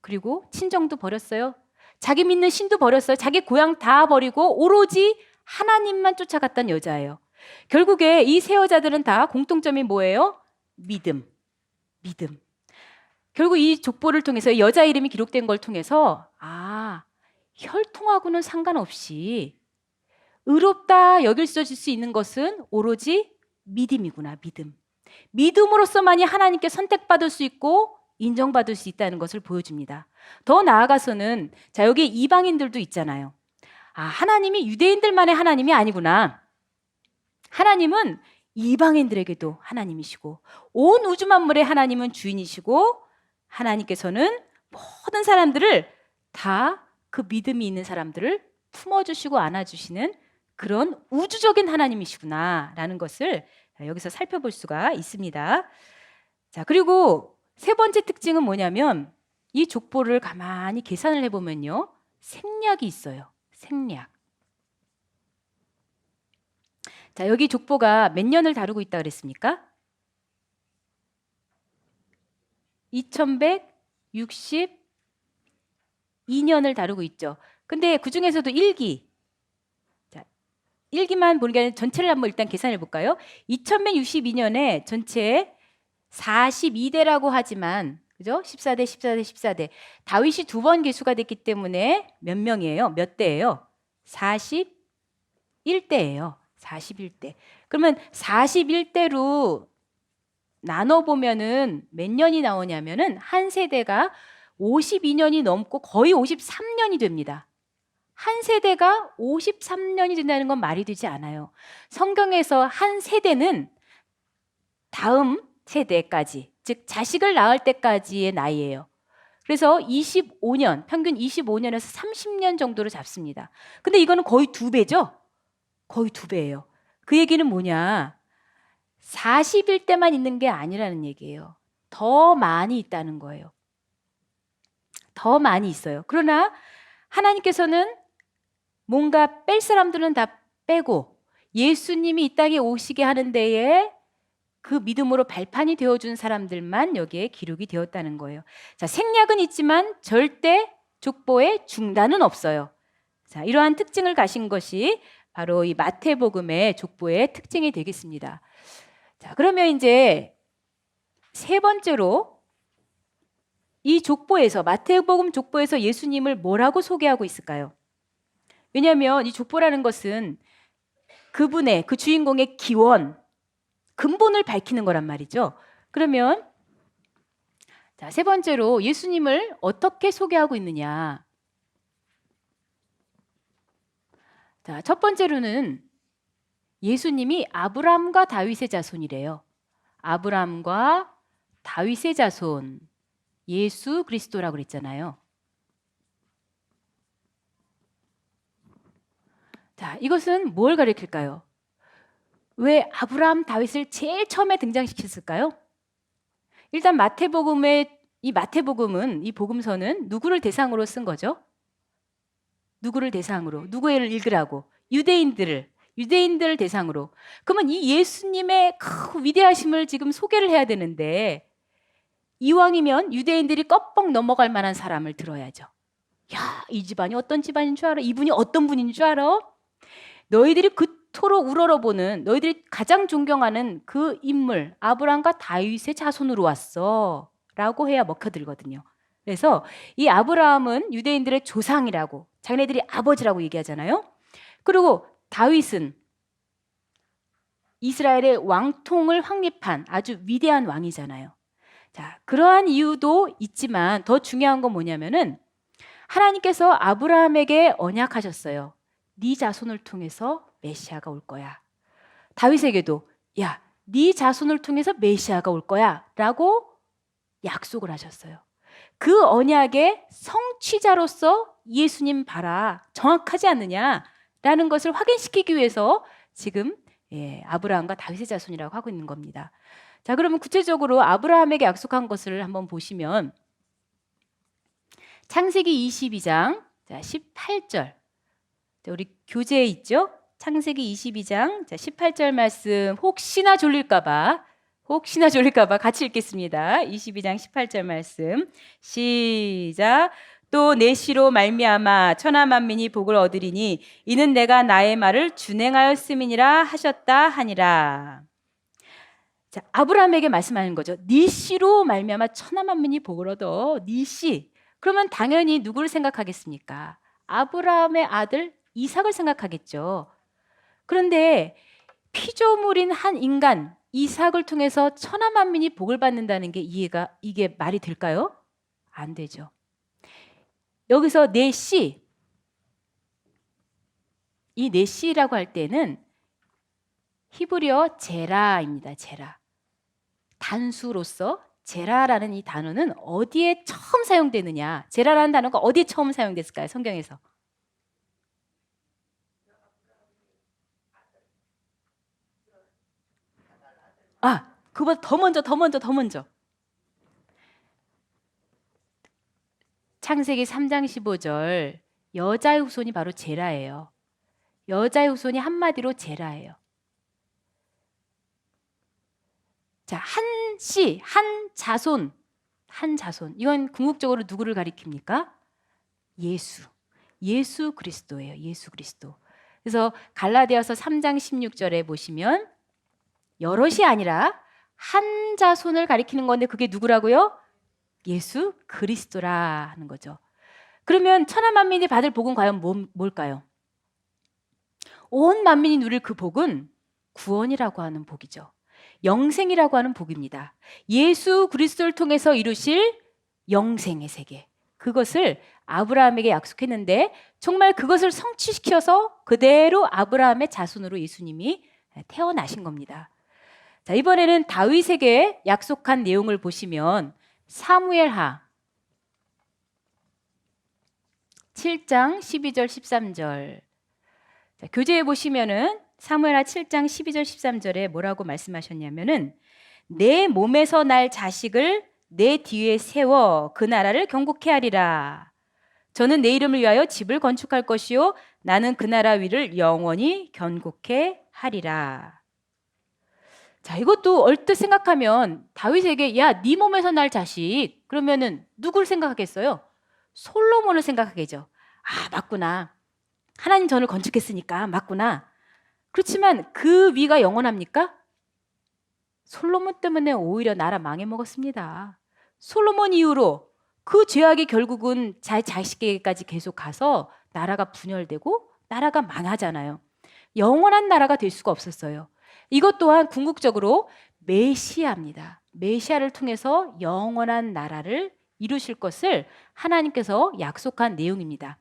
그리고 친정도 버렸어요. 자기 믿는 신도 버렸어요. 자기 고향 다 버리고 오로지 하나님만 쫓아갔던 여자예요. 결국에 이 세 여자들은 다 공통점이 뭐예요? 믿음. 결국 이 족보를 통해서 여자 이름이 기록된 걸 통해서 혈통하고는 상관없이 의롭다 여길 수 있는 것은 오로지 믿음이구나. 믿음으로서만이 하나님께 선택받을 수 있고 인정받을 수 있다는 것을 보여줍니다. 더 나아가서는 여기 이방인들도 있잖아요. 하나님이 유대인들만의 하나님이 아니구나. 하나님은 이방인들에게도 하나님이시고 온 우주 만물의 하나님은 주인이시고 하나님께서는 모든 사람들을 다 그 믿음이 있는 사람들을 품어주시고 안아주시는 그런 우주적인 하나님이시구나라는 것을 여기서 살펴볼 수가 있습니다. 자, 그리고 세 번째 특징은 뭐냐면 이 족보를 가만히 계산을 해보면요. 생략이 있어요. 생략. 자, 여기 족보가 몇 년을 다루고 있다 그랬습니까? 2162년을 다루고 있죠. 근데 그 중에서도 1기. 자, 1기만 보는 게 아니라 전체를 한번 일단 계산해 볼까요? 2162년에 전체 42대라고 하지만 그죠? 14대. 다윗이 2번 계수가 됐기 때문에 몇 명이에요? 몇 대예요? 41대예요. 41대. 그러면 41대로 나눠 보면은 몇 년이 나오냐면은 한 세대가 52년이 넘고 거의 53년이 됩니다. 한 세대가 53년이 된다는 건 말이 되지 않아요. 성경에서 한 세대는 다음 세대까지, 즉 자식을 낳을 때까지의 나이예요. 그래서 25년, 평균 25년에서 30년 정도로 잡습니다. 근데 이거는 거의 2배죠? 거의 2배예요. 그 얘기는 뭐냐? 41대만 있는 게 아니라는 얘기예요. 더 많이 있다는 거예요. 더 많이 있어요. 그러나 하나님께서는 뭔가 뺄 사람들은 다 빼고 예수님이 이 땅에 오시게 하는 데에 그 믿음으로 발판이 되어준 사람들만 여기에 기록이 되었다는 거예요. 자, 생략은 있지만 절대 족보의 중단은 없어요. 자, 이러한 특징을 가진 것이 바로 이 마태복음의 족보의 특징이 되겠습니다. 자, 그러면 이제 세 번째로 이 족보에서 마태복음 족보에서 예수님을 뭐라고 소개하고 있을까요? 왜냐하면 이 족보라는 것은 그분의 그 주인공의 기원, 근본을 밝히는 거란 말이죠. 그러면 자, 세 번째로 예수님을 어떻게 소개하고 있느냐? 자, 첫 번째로는 예수님이 아브라함과 다윗의 자손이래요. 아브라함과 다윗의 자손, 예수 그리스도라고 그랬잖아요. 자, 이것은 뭘 가리킬까요? 왜 아브라함, 다윗을 제일 처음에 등장시켰을까요? 일단 이 마태복음은 이 복음서는 누구를 대상으로 쓴 거죠? 누구를 대상으로? 누구를 읽으라고? 유대인들을 대상으로. 그러면 이 예수님의 그 위대하심을 지금 소개를 해야 되는데 이왕이면 유대인들이 껍벅 넘어갈 만한 사람을 들어야죠. 야, 이 집안이 어떤 집안인 줄 알아? 이분이 어떤 분인 줄 알아? 너희들이 그토록 우러러보는, 너희들이 가장 존경하는 그 인물 아브라함과 다윗의 자손으로 왔어 라고 해야 먹혀들거든요. 그래서 이 아브라함은 유대인들의 조상이라고, 자기네들이 아버지라고 얘기하잖아요. 그리고 다윗은 이스라엘의 왕통을 확립한 아주 위대한 왕이잖아요. 자, 그러한 이유도 있지만 더 중요한 건 뭐냐면은 하나님께서 아브라함에게 언약하셨어요. 네 자손을 통해서 메시아가 올 거야. 다윗에게도 야, 네 자손을 통해서 메시아가 올 거야 라고 약속을 하셨어요. 그 언약의 성취자로서 예수님 봐라, 정확하지 않느냐라는 것을 확인시키기 위해서 지금 아브라함과 다윗의 자손이라고 하고 있는 겁니다. 자, 그러면 구체적으로 아브라함에게 약속한 것을 한번 보시면 창세기 22장 18절, 우리 교재에 있죠? 창세기 22장 18절 말씀, 혹시나 졸릴까봐 같이 읽겠습니다. 22장 18절 말씀 시작. 또 내 씨로 말미암아 천하 만민이 복을 얻으리니 이는 내가 나의 말을 준행하였음이니라 하셨다 하니라. 자, 아브라함에게 말씀하는 거죠. 네 씨로 말미암아 천하 만민이 복을 얻어. 네 씨. 그러면 당연히 누구를 생각하겠습니까? 아브라함의 아들 이삭을 생각하겠죠. 그런데 피조물인 한 인간 이삭을 통해서 천하 만민이 복을 받는다는 게 이게 말이 될까요? 안 되죠. 여기서 내 씨, 이 내 씨라고 할 때는 히브리어 제라입니다. 제라. 단수로서 제라라는 이 단어는 어디에 처음 사용되느냐? 제라라는 단어가 어디에 처음 사용됐을까요? 성경에서. 그보다 더 먼저. 창세기 3장 15절 여자의 후손이 바로 제라예요. 여자의 후손이 한마디로 제라예요. 자, 한 씨, 한 자손. 이건 궁극적으로 누구를 가리킵니까? 예수 그리스도예요. 예수 그리스도. 그래서 갈라디아서 3장 16절에 보시면 여럿이 아니라 한 자손을 가리키는 건데 그게 누구라고요? 예수 그리스도라 하는 거죠. 그러면 천하 만민이 받을 복은 과연 뭘까요? 온 만민이 누릴 그 복은 구원이라고 하는 복이죠. 영생이라고 하는 복입니다. 예수 그리스도를 통해서 이루실 영생의 세계. 그것을 아브라함에게 약속했는데 정말 그것을 성취시켜서 그대로 아브라함의 자손으로 예수님이 태어나신 겁니다. 자, 이번에는 다윗에게 약속한 내용을 보시면 사무엘하 7장 12절 13절. 자, 교재에 보시면은 사무엘하 7장 12절 13절에 뭐라고 말씀하셨냐면은 내 몸에서 날 자식을 내 뒤에 세워 그 나라를 경고케 하리라. 저는 내 이름을 위하여 집을 건축할 것이요 나는 그 나라 위를 영원히 견고케 하리라. 자, 이것도 얼뜻 생각하면 다윗에게 야, 네 몸에서 날 자식, 그러면은 누구를 생각하겠어요? 솔로몬을 생각하겠죠. 맞구나. 하나님 전을 건축했으니까 맞구나. 그렇지만 그 위가 영원합니까? 솔로몬 때문에 오히려 나라 망해먹었습니다. 솔로몬 이후로 그 죄악이 결국은 자식에게까지 계속 가서 나라가 분열되고 나라가 망하잖아요. 영원한 나라가 될 수가 없었어요. 이것 또한 궁극적으로 메시아입니다. 메시아를 통해서 영원한 나라를 이루실 것을 하나님께서 약속한 내용입니다.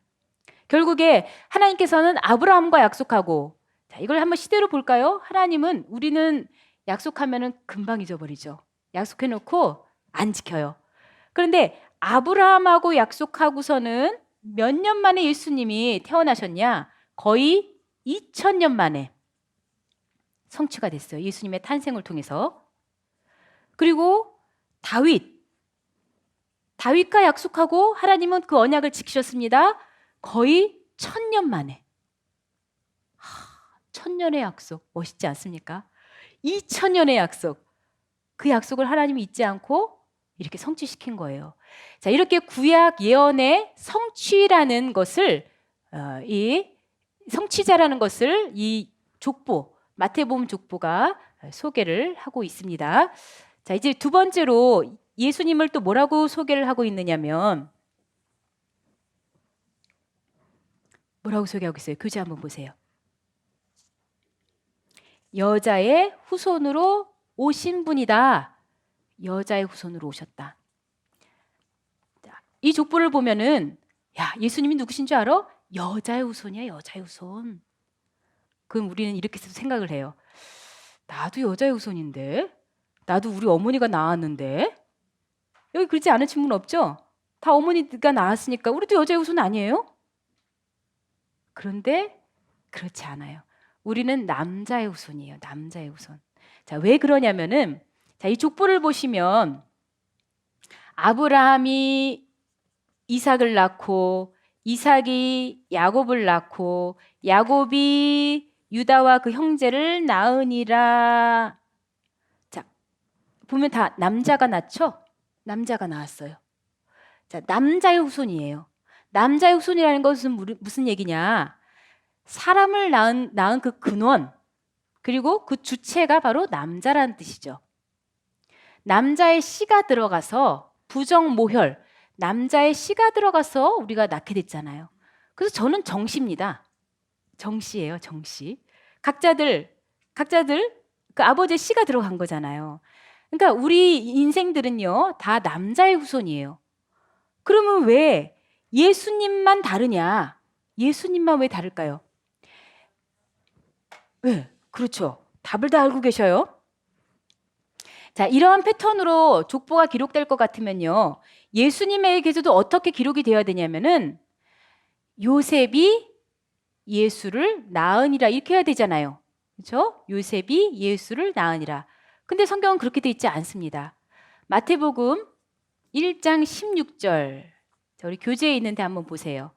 결국에 하나님께서는 아브라함과 약속하고, 자, 이걸 한번 시대로 볼까요? 하나님은 우리는 약속하면은 금방 잊어버리죠. 약속해놓고 안 지켜요. 그런데 아브라함하고 약속하고서는 몇 년 만에 예수님이 태어나셨냐? 거의 2000년 만에 성취가 됐어요. 예수님의 탄생을 통해서. 그리고 다윗과 약속하고 하나님은 그 언약을 지키셨습니다. 거의 1000년 만에. 1000년의 약속 멋있지 않습니까? 2000년의 약속. 그 약속을 하나님이 잊지 않고 이렇게 성취시킨 거예요. 자, 이렇게 구약 예언의 성취라는 것을 이 성취자라는 것을 이 족보, 마태복음 족보가 소개를 하고 있습니다. 자, 이제 두 번째로 예수님을 또 뭐라고 소개를 하고 있느냐면 뭐라고 소개하고 있어요? 교재 한번 보세요. 여자의 후손으로 오신 분이다. 여자의 후손으로 오셨다. 자, 이 족보를 보면은 야, 예수님이 누구신 줄 알아? 여자의 후손이야, 여자의 후손. 그럼 우리는 이렇게 생각을 해요. 나도 여자의 후손인데, 나도 우리 어머니가 낳았는데, 여기 그렇지 않은 친구는 없죠? 다 어머니가 낳았으니까 우리도 여자의 후손 아니에요? 그런데 그렇지 않아요. 우리는 남자의 후손이에요. 남자의 후손. 자, 왜 그러냐면은 자, 이 족보를 보시면 아브라함이 이삭을 낳고 이삭이 야곱을 낳고 야곱이 유다와 그 형제를 낳으니라. 자, 보면 다 남자가 낳죠? 남자가 낳았어요. 자, 남자의 후손이에요. 남자의 후손이라는 것은 무슨 얘기냐? 사람을 낳은 그 근원, 그리고 그 주체가 바로 남자라는 뜻이죠. 남자의 씨가 들어가서 부정모혈, 남자의 씨가 들어가서 우리가 낳게 됐잖아요. 그래서 저는 정씨입니다. 정씨예요, 정씨. 각자들 그 아버지의 씨가 들어간 거잖아요. 그러니까 우리 인생들은요, 다 남자의 후손이에요. 그러면 왜 예수님만 다르냐? 예수님만 왜 다를까요? 네, 그렇죠. 답을 다 알고 계셔요. 자, 이러한 패턴으로 족보가 기록될 것 같으면요, 예수님에게서도 어떻게 기록이 되어야 되냐면은 요셉이 예수를 낳으니라 이렇게 해야 되잖아요. 그렇죠? 요셉이 예수를 낳으니라. 근데 성경은 그렇게 돼 있지 않습니다. 마태복음 1장 16절. 자, 우리 교재에 있는데 한번 보세요.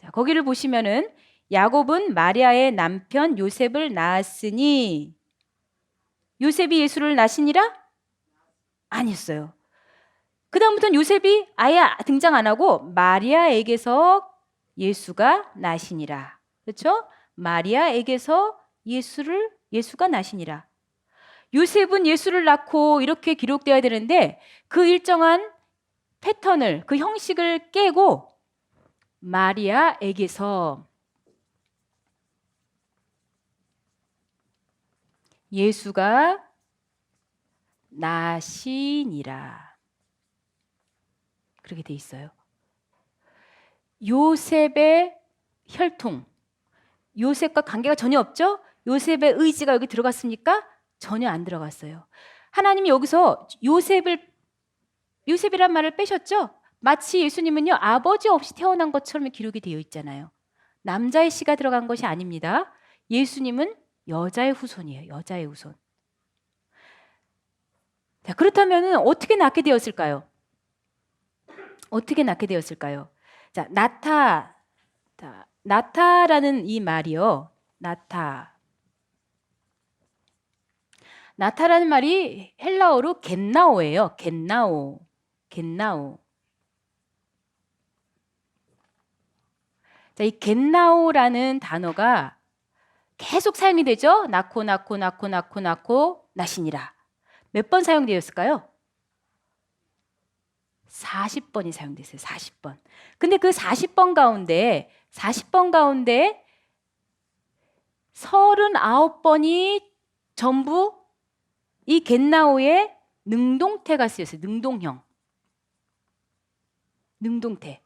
자, 거기를 보시면은 야곱은 마리아의 남편 요셉을 낳았으니 요셉이 예수를 낳으시니라? 아니었어요. 그 다음부터는 요셉이 아예 등장 안 하고 마리아에게서 예수가 나시니라. 그렇죠? 마리아에게서 예수가 나시니라. 요셉은 예수를 낳고 이렇게 기록되어야 되는데 그 일정한 패턴을, 그 형식을 깨고 마리아에게서 예수가 나시니라. 그렇게 돼 있어요. 요셉의 혈통, 요셉과 관계가 전혀 없죠? 요셉의 의지가 여기 들어갔습니까? 전혀 안 들어갔어요. 하나님이 여기서 요셉이란 말을 빼셨죠? 마치 예수님은요, 아버지 없이 태어난 것처럼 기록이 되어 있잖아요. 남자의 씨가 들어간 것이 아닙니다. 예수님은 여자의 후손이에요. 여자의 후손. 자, 그렇다면 어떻게 낳게 되었을까요? 어떻게 낳게 되었을까요? 자, 나타라는 이 말이요. 나타라는 말이 헬라어로 겟나오예요. 겟나오. 자, 이 겟나오라는 단어가 계속 사용이 되죠. 낳고 나시니라. 몇 번 사용되었을까요? 40번이 사용됐어요. 40번. 근데 그 40번 가운데 39번이 전부 이 겟나오의 능동태가 쓰였어요. 능동태.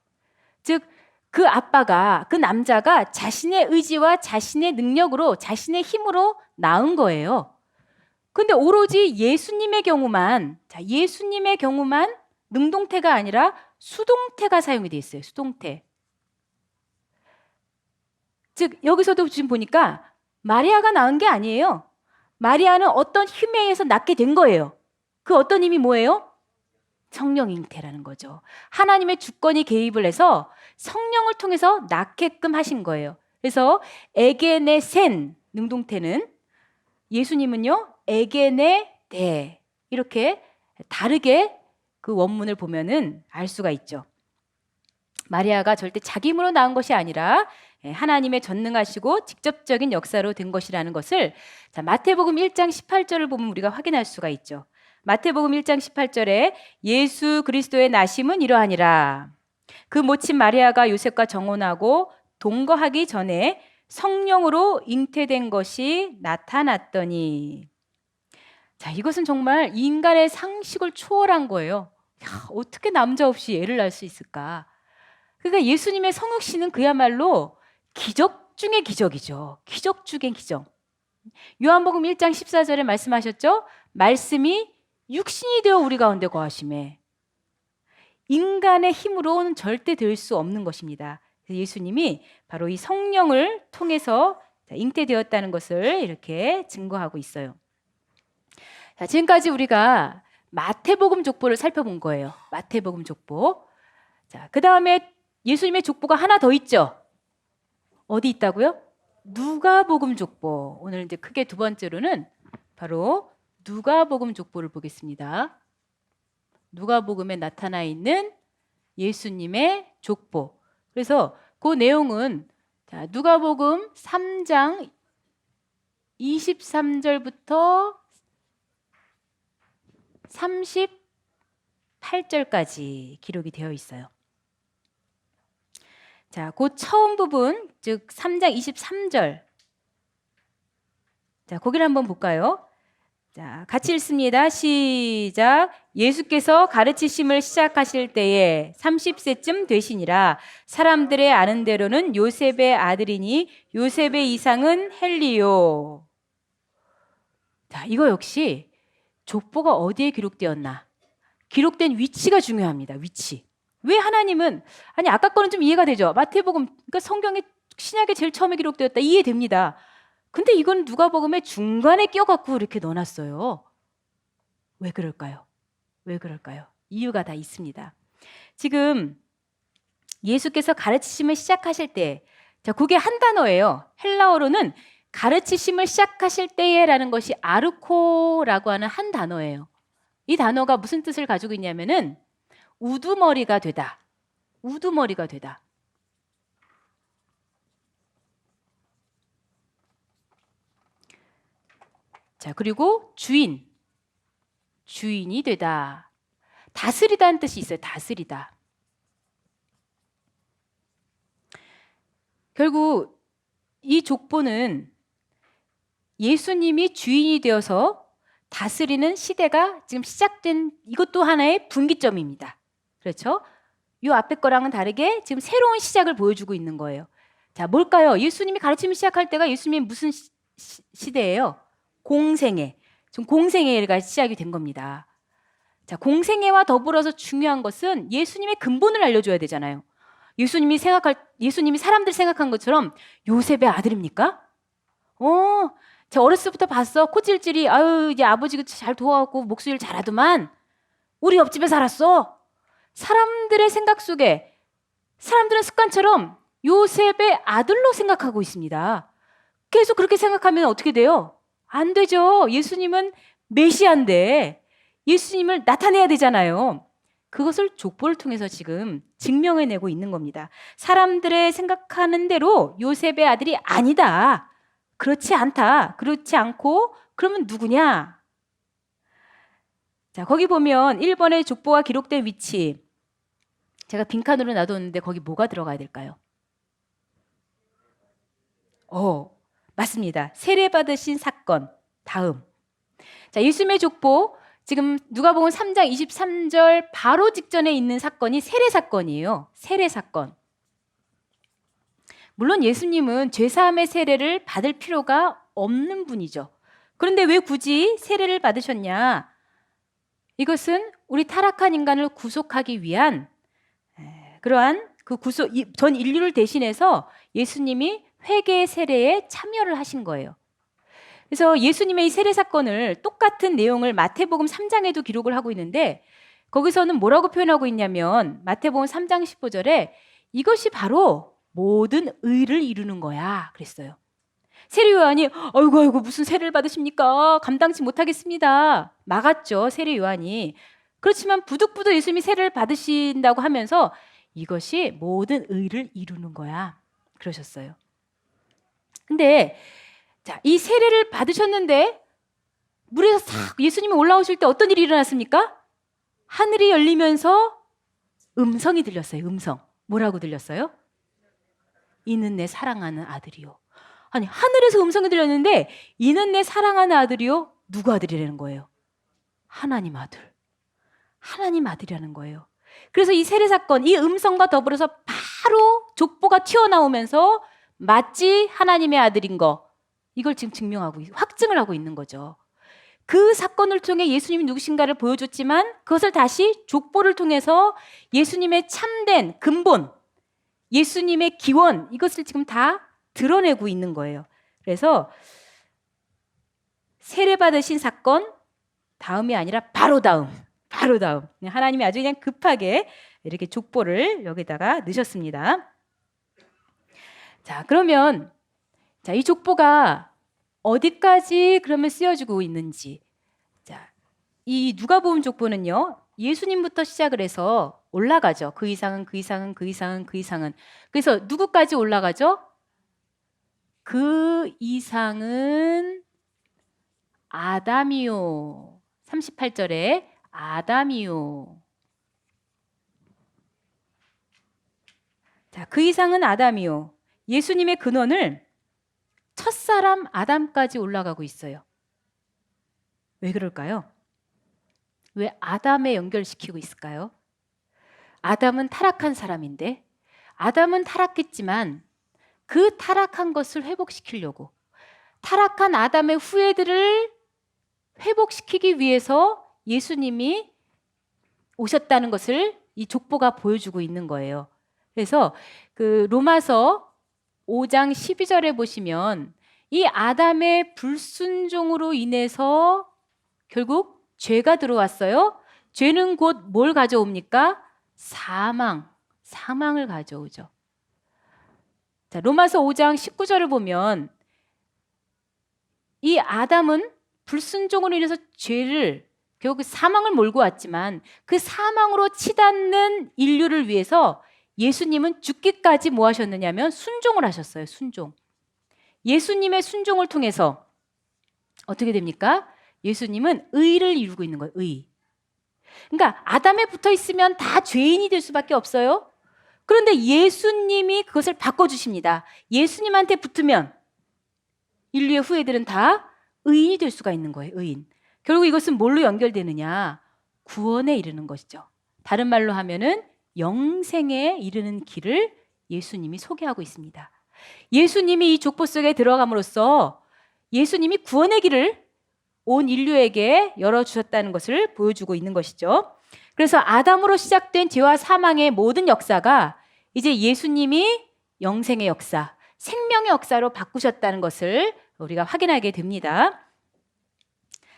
즉 그 아빠가, 그 남자가 자신의 의지와 자신의 능력으로, 자신의 힘으로 낳은 거예요. 근데 오로지 예수님의 경우만 능동태가 아니라 수동태가 사용이 되어 있어요. 수동태. 즉 여기서도 지금 보니까 마리아가 낳은 게 아니에요. 마리아는 어떤 힘에 의해서 낳게 된 거예요. 그 어떤 힘이 뭐예요? 성령잉태라는 거죠. 하나님의 주권이 개입을 해서 성령을 통해서 낳게끔 하신 거예요. 그래서 에게네센 능동태는, 예수님은요 에게네데 이렇게 다르게 그 원문을 보면은 알 수가 있죠. 마리아가 절대 자기 힘으로 낳은 것이 아니라 하나님의 전능하시고 직접적인 역사로 된 것이라는 것을 마태복음 1장 18절을 보면 우리가 확인할 수가 있죠. 마태복음 1장 18절에 예수 그리스도의 나심은 이러하니라. 그 모친 마리아가 요셉과 정혼하고 동거하기 전에 성령으로 잉태된 것이 나타났더니. 자, 이것은 정말 인간의 상식을 초월한 거예요. 야, 어떻게 남자 없이 애를 낳을 수 있을까? 그러니까 예수님의 성육신은 그야말로 기적 중의 기적이죠. 기적 중의 기적. 요한복음 1장 14절에 말씀하셨죠? 말씀이 육신이 되어 우리 가운데 거하심에. 인간의 힘으로는 절대 될 수 없는 것입니다. 예수님이 바로 이 성령을 통해서 잉태되었다는 것을 이렇게 증거하고 있어요. 자, 지금까지 우리가 마태복음 족보를 살펴본 거예요. 마태복음 족보. 자, 그 다음에 예수님의 족보가 하나 더 있죠. 어디 있다고요? 누가복음 족보. 오늘 이제 크게 두 번째로는 바로 누가복음 족보를 보겠습니다. 누가복음에 나타나 있는 예수님의 족보. 그래서 그 내용은 누가복음 3장 23절부터 38절까지 기록이 되어 있어요. 자, 그 처음 부분, 즉 3장 23절. 자, 거기를 한번 볼까요? 자, 같이 읽습니다. 시작. 예수께서 가르치심을 시작하실 때에 30세쯤 되시니라. 사람들의 아는 대로는 요셉의 아들이니 요셉의 이상은 헬리요. 자, 이거 역시 족보가 어디에 기록되었나? 기록된 위치가 중요합니다. 위치. 왜 하나님은, 아니 아까 거는 좀 이해가 되죠. 마태복음, 그러니까 성경에 신약에 제일 처음에 기록되었다. 이해됩니다. 근데 이건 누가복음의 중간에 껴갖고 이렇게 넣어놨어요. 왜 그럴까요? 왜 그럴까요? 이유가 다 있습니다. 지금 예수께서 가르치심을 시작하실 때, 자, 그게 한 단어예요. 헬라어로는 가르치심을 시작하실 때에라는 것이 아르코라고 하는 한 단어예요. 이 단어가 무슨 뜻을 가지고 있냐면은 우두머리가 되다. 우두머리가 되다. 자, 그리고 주인이 되다. 다스리다는 뜻이 있어요. 다스리다. 결국 이 족보는 예수님이 주인이 되어서 다스리는 시대가 지금 시작된, 이것도 하나의 분기점입니다. 그렇죠? 이 앞에 거랑은 다르게 지금 새로운 시작을 보여주고 있는 거예요. 자, 뭘까요? 예수님이 가르침을 시작할 때가 예수님의 무슨 시대예요? 공생애. 지금 공생애가 시작이 된 겁니다. 자, 공생애와 더불어서 중요한 것은 예수님의 근본을 알려줘야 되잖아요. 예수님이 사람들 생각한 것처럼 요셉의 아들입니까? 제가 어렸을 때부터 봤어. 코찔찔이, 아유, 이제 아버지가 잘 도와갖고 목소리를 잘하더만. 우리 옆집에 살았어. 사람들의 생각 속에, 사람들은 습관처럼 요셉의 아들로 생각하고 있습니다. 계속 그렇게 생각하면 어떻게 돼요? 안 되죠. 예수님은 메시아인데 예수님을 나타내야 되잖아요. 그것을 족보를 통해서 지금 증명해내고 있는 겁니다. 사람들의 생각하는 대로 요셉의 아들이 아니다. 그렇지 않다. 그렇지 않고 그러면 누구냐? 자, 거기 보면 1번의 족보가 기록된 위치, 제가 빈칸으로 놔뒀는데 거기 뭐가 들어가야 될까요? 맞습니다. 세례받으신 사건. 다음. 자, 예수님의 족보, 지금 누가복음 3장 23절 바로 직전에 있는 사건이 세례 사건이에요. 세례 사건. 물론 예수님은 죄사함의 세례를 받을 필요가 없는 분이죠. 그런데 왜 굳이 세례를 받으셨냐? 이것은 우리 타락한 인간을 구속하기 위한 그러한 그 전 인류를 대신해서 예수님이 회개 세례에 참여를 하신 거예요. 그래서 예수님의 이 세례 사건을 똑같은 내용을 마태복음 3장에도 기록을 하고 있는데 거기서는 뭐라고 표현하고 있냐면 마태복음 3장 15절에 이것이 바로 모든 의를 이루는 거야 그랬어요. 세례 요한이 아이고 무슨 세례를 받으십니까? 감당치 못하겠습니다. 막았죠. 세례 요한이. 그렇지만 부득부득 예수님이 세례를 받으신다고 하면서 이것이 모든 의를 이루는 거야. 그러셨어요. 근데 자, 이 세례를 받으셨는데 물에서 싹 예수님이 올라오실 때 어떤 일이 일어났습니까? 하늘이 열리면서 음성이 들렸어요. 음성. 뭐라고 들렸어요? 이는 내 사랑하는 아들이요. 아니, 하늘에서 음성이 들렸는데 이는 내 사랑하는 아들이요. 누구 아들이라는 거예요? 하나님 아들. 하나님 아들이라는 거예요. 그래서 이 세례 사건, 이 음성과 더불어서 바로 족보가 튀어나오면서 마치 하나님의 아들인 거, 이걸 지금 증명하고 확증을 하고 있는 거죠. 그 사건을 통해 예수님이 누구신가를 보여줬지만 그것을 다시 족보를 통해서 예수님의 참된 근본, 예수님의 기원, 이것을 지금 다 드러내고 있는 거예요. 그래서 세례받으신 사건 다음이 아니라 바로 다음. 하나님이 아주 그냥 급하게 이렇게 족보를 여기다가 넣으셨습니다. 자, 그러면 자, 이 족보가 어디까지 그러면 쓰여지고 있는지. 자, 이 누가복음 족보는요. 예수님부터 시작을 해서 올라가죠. 그 이상은. 그래서 누구까지 올라가죠? 그 이상은 아담이요. 38절에 아담이요. 자, 그 이상은 아담이요. 예수님의 근원을 첫사람 아담까지 올라가고 있어요. 왜 그럴까요? 왜 아담에 연결시키고 있을까요? 아담은 타락한 사람인데, 아담은 타락했지만 그 타락한 것을 회복시키려고, 타락한 아담의 후예들을 회복시키기 위해서 예수님이 오셨다는 것을 이 족보가 보여주고 있는 거예요. 그래서 그 로마서 5장 12절에 보시면 이 아담의 불순종으로 인해서 결국 죄가 들어왔어요. 죄는 곧 뭘 가져옵니까? 사망을 가져오죠. 자, 로마서 5장 19절을 보면 이 아담은 불순종으로 인해서 죄를 결국 사망을 몰고 왔지만 그 사망으로 치닫는 인류를 위해서 예수님은 죽기까지 뭐 하셨느냐면 순종을 하셨어요. 순종. 예수님의 순종을 통해서 어떻게 됩니까? 예수님은 의를 이루고 있는 거예요. 의. 그러니까 아담에 붙어 있으면 다 죄인이 될 수밖에 없어요. 그런데 예수님이 그것을 바꿔주십니다. 예수님한테 붙으면 인류의 후예들은 다 의인이 될 수가 있는 거예요. 의인. 결국 이것은 뭘로 연결되느냐? 구원에 이르는 것이죠. 다른 말로 하면은 영생에 이르는 길을 예수님이 소개하고 있습니다. 예수님이 이 족보 속에 들어감으로써 예수님이 구원의 길을 온 인류에게 열어주셨다는 것을 보여주고 있는 것이죠. 그래서 아담으로 시작된 죄와 사망의 모든 역사가 이제 예수님이 영생의 역사, 생명의 역사로 바꾸셨다는 것을 우리가 확인하게 됩니다.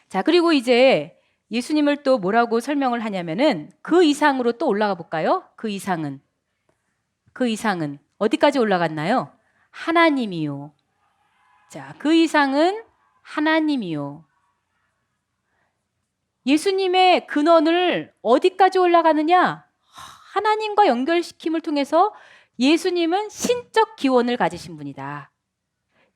자, 그리고 이제 예수님을 또 뭐라고 설명을 하냐면은 그 이상으로 또 올라가 볼까요? 그 이상은 어디까지 올라갔나요? 하나님이요. 자, 그 이상은 하나님이요. 예수님의 근원을 어디까지 올라가느냐? 하나님과 연결시킴을 통해서 예수님은 신적 기원을 가지신 분이다.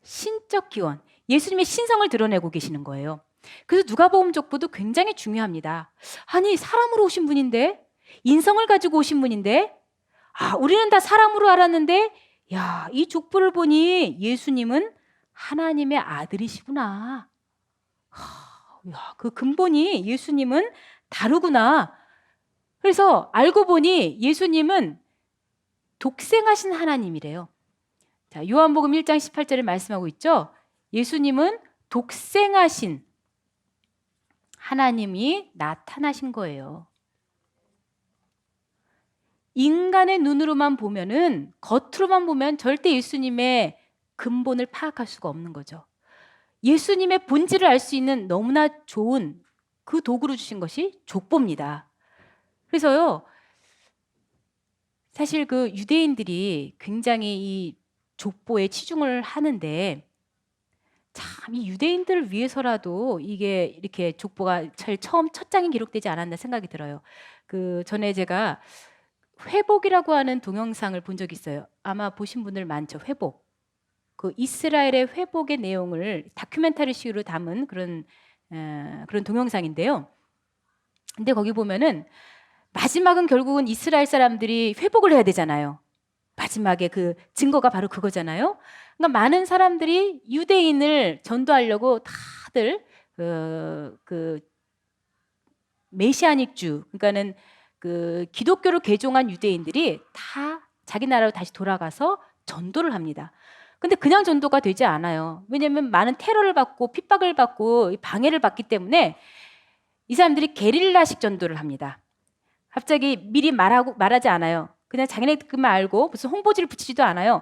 신적 기원. 예수님의 신성을 드러내고 계시는 거예요. 그래서 누가복음 족보도 굉장히 중요합니다. 아니, 사람으로 오신 분인데, 인성을 가지고 오신 분인데, 우리는 다 사람으로 알았는데, 야, 이 족보를 보니 예수님은 하나님의 아들이시구나. 야, 그 근본이 예수님은 다르구나. 그래서 알고 보니 예수님은 독생하신 하나님이래요. 자, 요한복음 1장 18절에 말씀하고 있죠. 예수님은 독생하신 하나님이 나타나신 거예요. 인간의 눈으로만 보면은, 겉으로만 보면 절대 예수님의 근본을 파악할 수가 없는 거죠. 예수님의 본질을 알 수 있는 너무나 좋은 그 도구로 주신 것이 족보입니다. 그래서요, 사실 그 유대인들이 굉장히 이 족보에 치중을 하는데 참 참 이 유대인들을 위해서라도 이게 이렇게 족보가 제일 처음 첫 장에 기록되지 않았나 생각이 들어요. 그 전에 제가 회복이라고 하는 동영상을 본 적이 있어요. 아마 보신 분들 많죠. 회복. 그 이스라엘의 회복의 내용을 다큐멘터리식으로 담은 그런 동영상인데요. 근데 거기 보면은 마지막은 결국은 이스라엘 사람들이 회복을 해야 되잖아요. 마지막에 그 증거가 바로 그거잖아요. 그러니까 많은 사람들이 유대인을 전도하려고 다들 그 메시아닉주, 그러니까는 그 기독교를 개종한 유대인들이 다 자기 나라로 다시 돌아가서 전도를 합니다. 근데 그냥 전도가 되지 않아요. 왜냐하면 많은 테러를 받고 핍박을 받고 방해를 받기 때문에 이 사람들이 게릴라식 전도를 합니다. 갑자기 미리 말하지 않아요. 그냥 자기네들만 알고 무슨 홍보지를 붙이지도 않아요.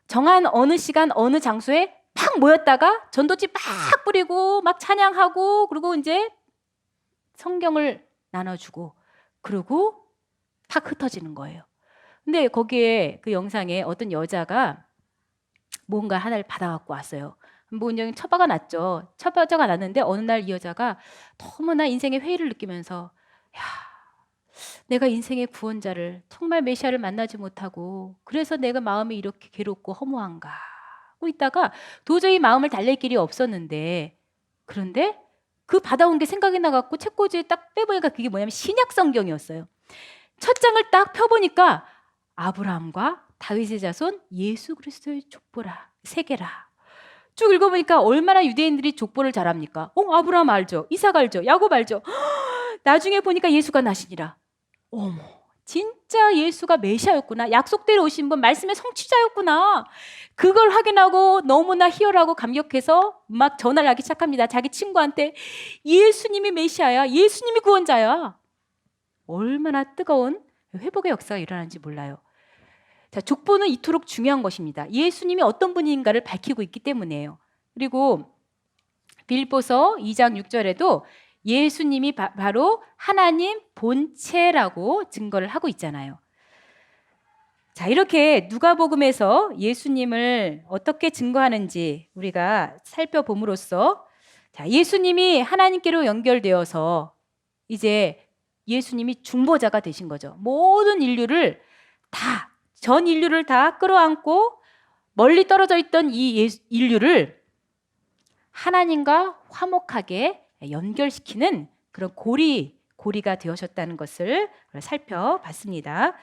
정한 어느 시간 어느 장소에 팍 모였다가 전도지 막 뿌리고 막 찬양하고 그리고 이제 성경을 나눠주고 그리고 팍 흩어지는 거예요. 근데 거기에 그 영상에 어떤 여자가 뭔가 하나를 받아갖고 왔어요. 뭐 그냥 처바가 났죠. 처바가 났는데 어느 날 이 여자가 너무나 인생의 회의를 느끼면서 야, 내가 인생의 구원자를 정말 메시아를 만나지 못하고 그래서 내가 마음이 이렇게 괴롭고 허무한가 하고 있다가 도저히 마음을 달랠 길이 없었는데 그런데 그 받아온 게 생각이 나갖고 책꽂이에 딱 빼보니까 그게 뭐냐면 신약 성경이었어요. 첫 장을 딱 펴보니까 아브라함과 다윗의 자손 예수 그리스도의 족보라 세계라. 쭉 읽어보니까 얼마나 유대인들이 족보를 잘합니까? 아브라함 알죠? 이삭 알죠? 야곱 알죠? 나중에 보니까 예수가 나시니라. 어머, 진짜 예수가 메시아였구나. 약속대로 오신 분, 말씀의 성취자였구나. 그걸 확인하고 너무나 희열하고 감격해서 막 전화를 하기 시작합니다. 자기 친구한테 예수님이 메시아야. 예수님이 구원자야. 얼마나 뜨거운 회복의 역사가 일어나는지 몰라요. 자, 족보는 이토록 중요한 것입니다. 예수님이 어떤 분인가를 밝히고 있기 때문이에요. 그리고 빌립보서 2장 6절에도 예수님이 바로 하나님 본체라고 증거를 하고 있잖아요. 자, 이렇게 누가복음에서 예수님을 어떻게 증거하는지 우리가 살펴봄으로써 자, 예수님이 하나님께로 연결되어서 이제 예수님이 중보자가 되신 거죠. 모든 인류를 다, 전 인류를 다 끌어안고 멀리 떨어져 있던 이 인류를 하나님과 화목하게 연결시키는 그런 고리가 되어셨다는 것을 살펴봤습니다.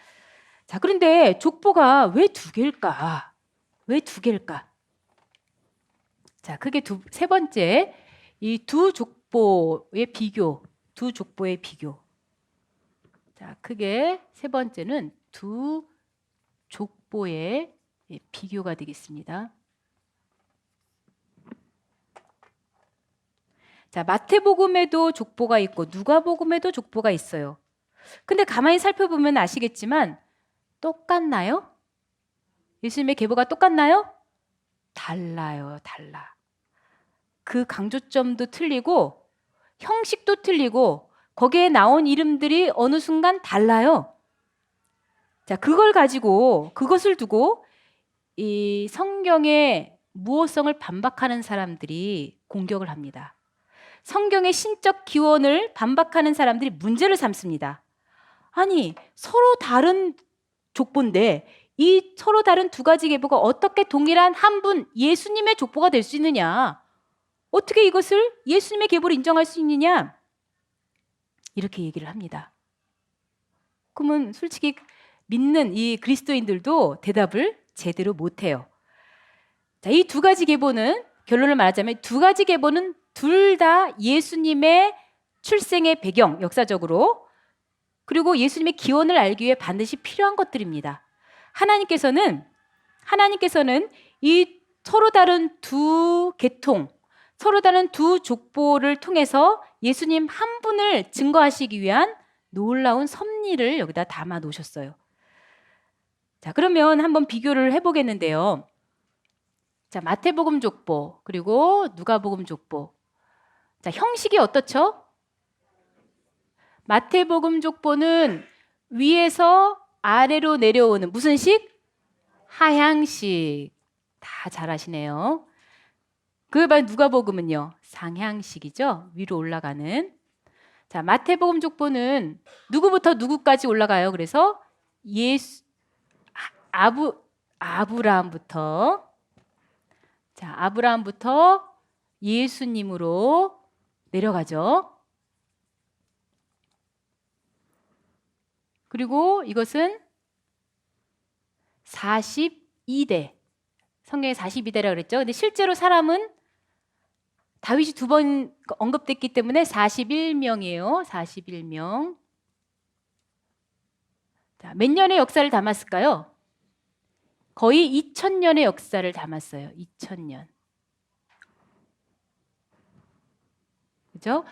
자, 그런데 족보가 왜 두 개일까? 왜 두 개일까? 자, 그게 세 번째, 이 두 족보의 비교, 두 족보의 비교. 자, 그게 세 번째는 두 족보의 비교가 되겠습니다. 자, 마태복음에도 족보가 있고 누가복음에도 족보가 있어요. 근데 가만히 살펴보면 아시겠지만 똑같나요? 예수님의 계보가 똑같나요? 달라요, 달라. 그 강조점도 틀리고 형식도 틀리고 거기에 나온 이름들이 어느 순간 달라요. 자, 그것을 두고 이 성경의 무호성을 반박하는 사람들이 공격을 합니다. 성경의 신적 기원을 반박하는 사람들이 문제를 삼습니다. 아니, 서로 다른 족보인데 이 서로 다른 두 가지 계보가 어떻게 동일한 한 분 예수님의 족보가 될 수 있느냐? 어떻게 이것을 예수님의 계보를 인정할 수 있느냐? 이렇게 얘기를 합니다. 그러면 솔직히 믿는 이 그리스도인들도 대답을 제대로 못해요. 자, 이 두 가지 계보는 결론을 말하자면 두 가지 계보는 둘 다 예수님의 출생의 배경, 역사적으로 그리고 예수님의 기원을 알기 위해 반드시 필요한 것들입니다. 하나님께서는 이 서로 다른 두 계통, 서로 다른 두 족보를 통해서 예수님 한 분을 증거하시기 위한 놀라운 섭리를 여기다 담아 놓으셨어요. 자, 그러면 한번 비교를 해보겠는데요. 자, 마태복음 족보 그리고 누가복음 족보. 자, 형식이 어떻죠? 마태복음 족보는 위에서 아래로 내려오는 무슨 식? 하향식. 다 잘 아시네요. 그에 반해 누가복음은요, 상향식이죠. 위로 올라가는. 자, 마태복음 족보는 누구부터 누구까지 올라가요? 그래서 예수 아브라함부터, 자, 아브라함부터 예수님으로 내려가죠. 그리고 이것은 42대. 성경에 42대라 그랬죠. 근데 실제로 사람은 다윗이 2번 언급됐기 때문에 41명이에요. 41명. 자, 몇 년의 역사를 담았을까요? 거의 2000년의 역사를 담았어요. 2000년. 그죠?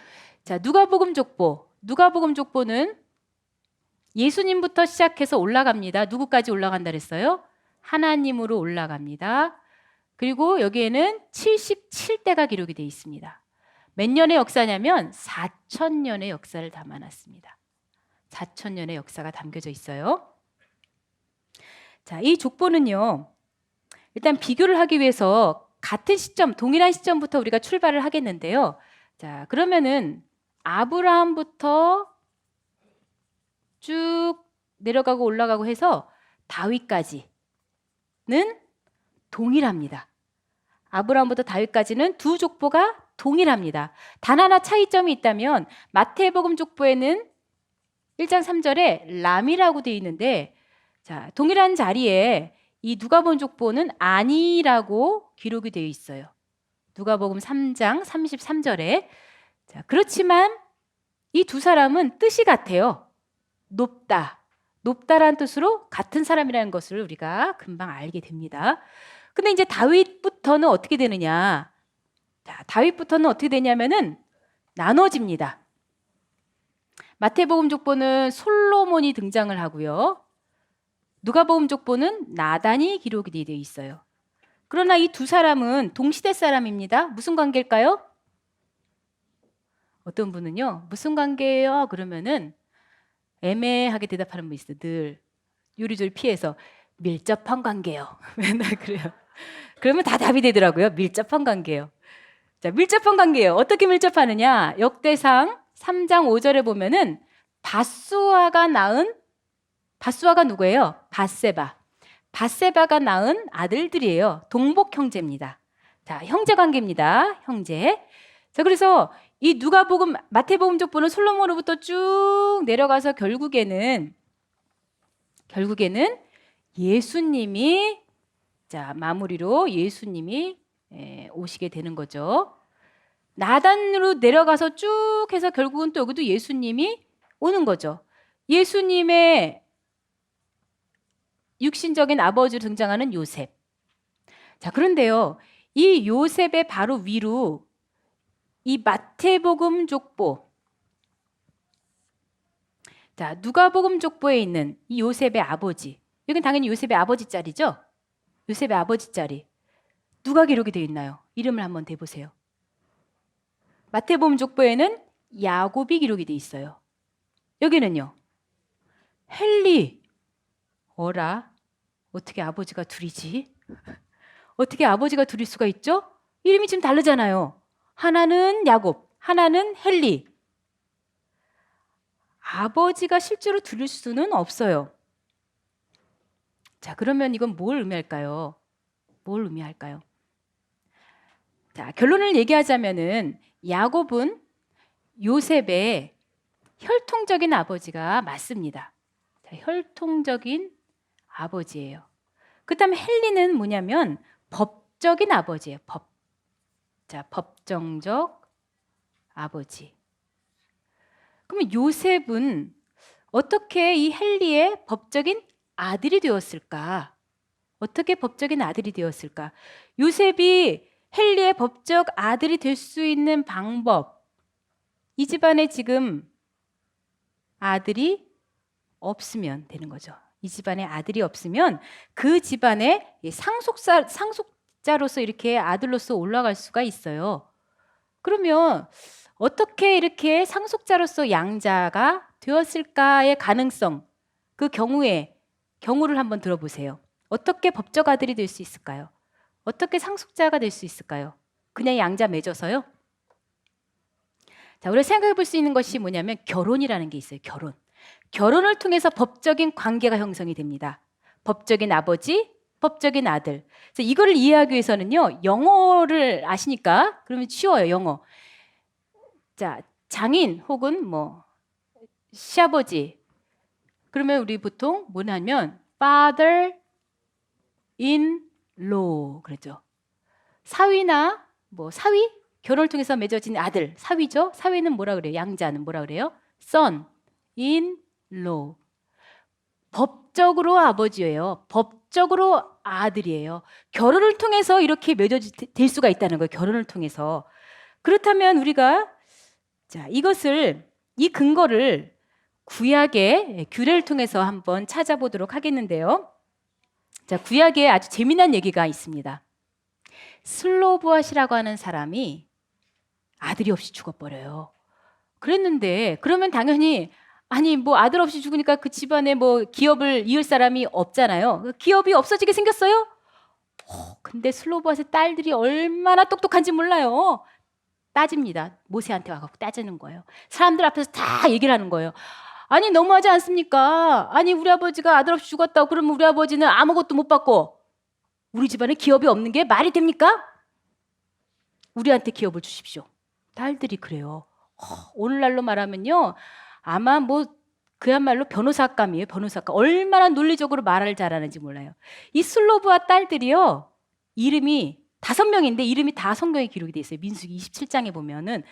자, 누가복음 족보. 누가복음 족보는 예수님부터 시작해서 올라갑니다. 누구까지 올라간다 그랬어요? 하나님으로 올라갑니다. 그리고 여기에는 77대가 기록이 되어 있습니다. 몇 년의 역사냐면 4000년의 역사를 담아놨습니다. 4000년의 역사가 담겨져 있어요. 자, 이 족보는요, 일단 비교를 하기 위해서 같은 시점, 동일한 시점부터 우리가 출발을 하겠는데요. 자, 그러면은 아브라함부터 쭉 내려가고 올라가고 해서 다윗까지는 동일합니다. 아브라함부터 다윗까지는 두 족보가 동일합니다. 단 하나 차이점이 있다면 마태복음 족보에는 1장 3절에 람이라고 되어 있는데, 자, 동일한 자리에 이 누가복음 족보는 아니라고 기록이 되어 있어요. 누가복음 3장 33절에. 자, 그렇지만 이 두 사람은 뜻이 같아요. 높다. 높다라는 뜻으로 같은 사람이라는 것을 우리가 금방 알게 됩니다. 근데 이제 다윗부터는 어떻게 되느냐? 자, 다윗부터는 어떻게 되냐면은 나눠집니다. 마태복음 족보는 솔로몬이 등장을 하고요. 누가복음 족보는 나단이 기록이 되어 있어요. 그러나 이 두 사람은 동시대 사람입니다. 무슨 관계일까요? 어떤 분은요, 무슨 관계예요? 그러면은 애매하게 대답하는 분 있어요. 늘 요리조리 피해서 밀접한 관계요. 맨날 그래요. 그러면 다 답이 되더라고요. 밀접한 관계요. 자, 밀접한 관계예요. 어떻게 밀접하느냐? 역대상 3장 5절에 보면은 바수아가 누구예요? 바세바. 바세바가 낳은 아들들이에요. 동복 형제입니다. 자, 형제 관계입니다. 형제. 자, 그래서 이 누가복음, 마태복음 족보는 솔로몬으로부터 쭉 내려가서 결국에는 예수님이, 자, 마무리로 예수님이 오시게 되는 거죠. 나단으로 내려가서 쭉 해서 결국은 또 여기도 예수님이 오는 거죠. 예수님의 육신적인 아버지로 등장하는 요셉. 자, 그런데요, 이 요셉의 바로 위로 이 마태복음 족보, 자, 누가복음 족보에 있는 이 요셉의 아버지, 여긴 당연히 요셉의 아버지 짤이죠. 요셉의 아버지 짤이 누가 기록이 되어 있나요? 이름을 한번 대보세요. 마태복음 족보에는 야곱이 기록이 되어 있어요. 여기는요, 헨리. 어라, 어떻게 아버지가 둘이지? 어떻게 아버지가 둘일 수가 있죠? 이름이 지금 다르잖아요. 하나는 야곱, 하나는 헨리. 아버지가 실제로 둘일 수는 없어요. 자, 그러면 이건 뭘 의미할까요? 뭘 의미할까요? 자, 결론을 얘기하자면은 야곱은 요셉의 혈통적인 아버지가 맞습니다. 자, 혈통적인 아버지예요. 그다음에 헨리는 뭐냐면 법적인 아버지예요. 자, 법정적 아버지. 그러면 요셉은 어떻게 이 헨리의 법적인 아들이 되었을까? 어떻게 법적인 아들이 되었을까? 요셉이 헨리의 법적 아들이 될 수 있는 방법. 이 집안에 지금 아들이 없으면 되는 거죠. 이 집안에 아들이 없으면 그 집안에 상속자로서 이렇게 아들로서 올라갈 수가 있어요. 그러면 어떻게 이렇게 상속자로서 양자가 되었을까의 가능성, 그 경우를 한번 들어보세요. 어떻게 법적 아들이 될 수 있을까요? 어떻게 상속자가 될 수 있을까요? 그냥 양자 맺어서요. 자, 우리가 생각해 볼 수 있는 것이 뭐냐면 결혼이라는 게 있어요. 결혼. 결혼을 통해서 법적인 관계가 형성이 됩니다. 법적인 아버지, 법적인 아들. 그래서 이거를 이해하기 위해서는요, 영어를 아시니까 그러면 쉬워요. 영어. 자, 장인 혹은 뭐 시아버지. 그러면 우리 보통 뭐냐면 father in law 그러죠. 사위나 뭐 사위 결혼을 통해서 맺어진 아들 사위죠. 사위는 뭐라 그래요? 양자는 뭐라 그래요? son in law. 법적으로 아버지예요. 법적으로 아들이에요. 결혼을 통해서 이렇게 맺어질 수가 있다는 거예요. 결혼을 통해서. 그렇다면 우리가 자, 이 근거를 구약의 규례를 통해서 한번 찾아보도록 하겠는데요. 자, 구약에 아주 재미난 얘기가 있습니다. 슬로보앗이라고 하는 사람이 아들이 없이 죽어버려요. 그랬는데 그러면 당연히 아니 뭐 아들 없이 죽으니까 그 집안에 뭐 기업을 이을 사람이 없잖아요. 기업이 없어지게 생겼어요. 근데 슬로보앗의 딸들이 얼마나 똑똑한지 몰라요. 따집니다. 모세한테 와서 따지는 거예요. 사람들 앞에서 다 얘기를 하는 거예요. 아니 너무하지 않습니까? 아니 우리 아버지가 아들 없이 죽었다고 그러면 우리 아버지는 아무것도 못 받고 우리 집안에 기업이 없는 게 말이 됩니까? 우리한테 기업을 주십시오. 딸들이 그래요. 오늘날로 말하면요. 아마 뭐 그야말로 변호사감이에요. 변호사감. 얼마나 논리적으로 말을 잘하는지 몰라요. 이 슬로브와 딸들이요. 이름이 5명인데 이름이 다 성경에 기록이 돼 있어요. 민수기 27장에 보면은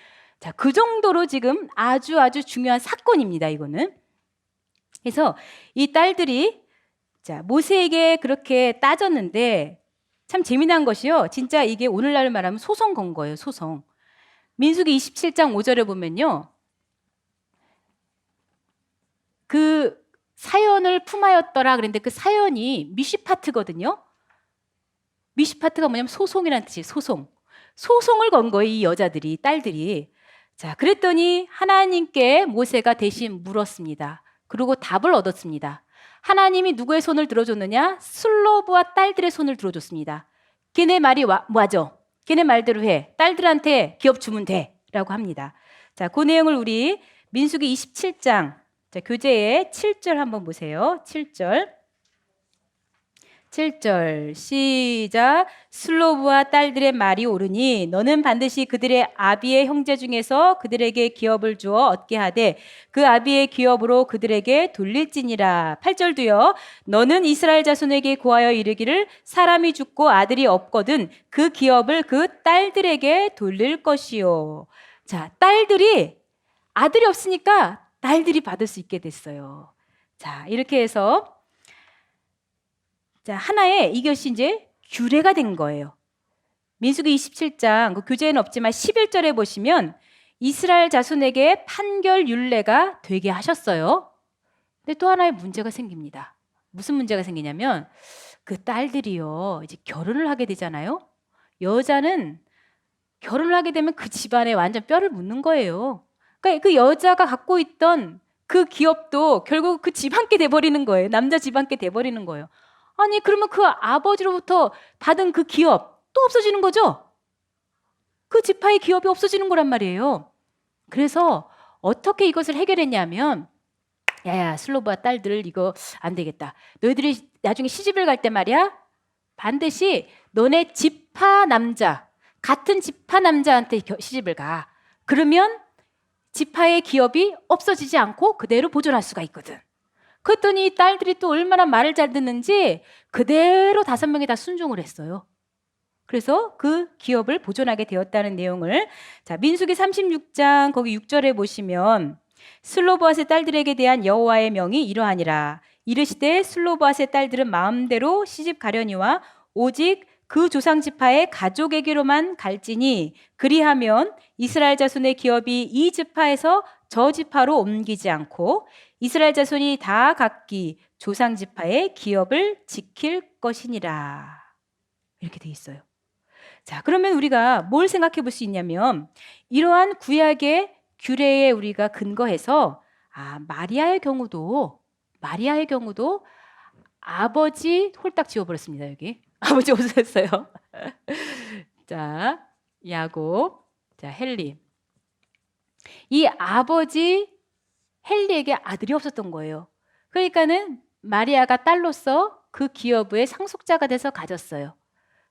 자, 그 정도로 지금 아주 중요한 사건입니다. 이거는. 그래서 이 딸들이 자, 모세에게 그렇게 따졌는데 참 재미난 것이요. 진짜 이게 오늘날 말하면 소송 건 거예요. 소송. 민수기 27장 5절에 보면요. 그 사연을 품하였더라 그랬는데 그 사연이 미시파트거든요. 미시파트가 뭐냐면 소송이라는 뜻이에요. 소송. 소송을 건 거예요. 이 여자들이, 딸들이. 자, 그랬더니 하나님께 모세가 대신 물었습니다. 그리고 답을 얻었습니다. 하나님이 누구의 손을 들어줬느냐? 슬로브와 딸들의 손을 들어줬습니다. 걔네 말이 맞아. 걔네 말대로 해. 딸들한테 기업 주면 돼. 라고 합니다. 자, 그 내용을 우리 민수기 27장 자, 교재에 7절 한번 보세요. 7절 시작. 슬로브와 딸들의 말이 옳으니 너는 반드시 그들의 아비의 형제 중에서 그들에게 기업을 주어 얻게 하되 그 아비의 기업으로 그들에게 돌릴지니라. 8절도요. 너는 이스라엘 자손에게 고하여 이르기를 사람이 죽고 아들이 없거든 그 기업을 그 딸들에게 돌릴 것이요. 자, 딸들이 아들이 없으니까 딸들이 받을 수 있게 됐어요. 자, 이렇게 해서 자, 하나의 이것이 이제 규례가 된 거예요. 민수기 27장 그 교재에는 없지만 11절에 보시면 이스라엘 자손에게 판결 율례가 되게 하셨어요. 근데 또 하나의 문제가 생깁니다. 무슨 문제가 생기냐면 그 딸들이요 이제 결혼을 하게 되잖아요. 여자는 결혼을 하게 되면 그 집안에 완전 뼈를 묻는 거예요. 그러니까 그 여자가 갖고 있던 그 기업도 결국 그 집안께 돼버리는 거예요. 남자 집안께 돼버리는 거예요. 아니 그러면 그 아버지로부터 받은 그 기업 또 없어지는 거죠? 그 지파의 기업이 없어지는 거란 말이에요. 그래서 어떻게 이것을 해결했냐면 야야 슬로브와 딸들 이거 안 되겠다. 너희들이 나중에 시집을 갈 때 말이야 반드시 너네 지파 남자 같은 지파 남자한테 시집을 가. 그러면 지파의 기업이 없어지지 않고 그대로 보존할 수가 있거든. 그랬더니 딸들이 또 얼마나 말을 잘 듣는지 그대로 5명이 다 순종을 했어요. 그래서 그 기업을 보존하게 되었다는 내용을 자 민수기 36장 거기 6절에 보시면 슬로보앗의 딸들에게 대한 여호와의 명이 이러하니라. 이르시되 슬로보앗의 딸들은 마음대로 시집 가려니와 오직 그 조상 지파의 가족에게로만 갈지니 그리하면 이스라엘 자손의 기업이 이 지파에서 저 지파로 옮기지 않고 이스라엘 자손이 다 각기 조상 지파의 기업을 지킬 것이니라. 이렇게 돼 있어요. 자, 그러면 우리가 뭘 생각해 볼 수 있냐면 이러한 구약의 규례에 우리가 근거해서 마리아의 경우도 아버지 홀딱 지워버렸습니다. 여기 아버지 없어졌어요. 자, 야곱, 자, 헨리. 이 아버지 헨리에게 아들이 없었던 거예요. 그러니까는 마리아가 딸로서 그 기업의 상속자가 돼서 가졌어요.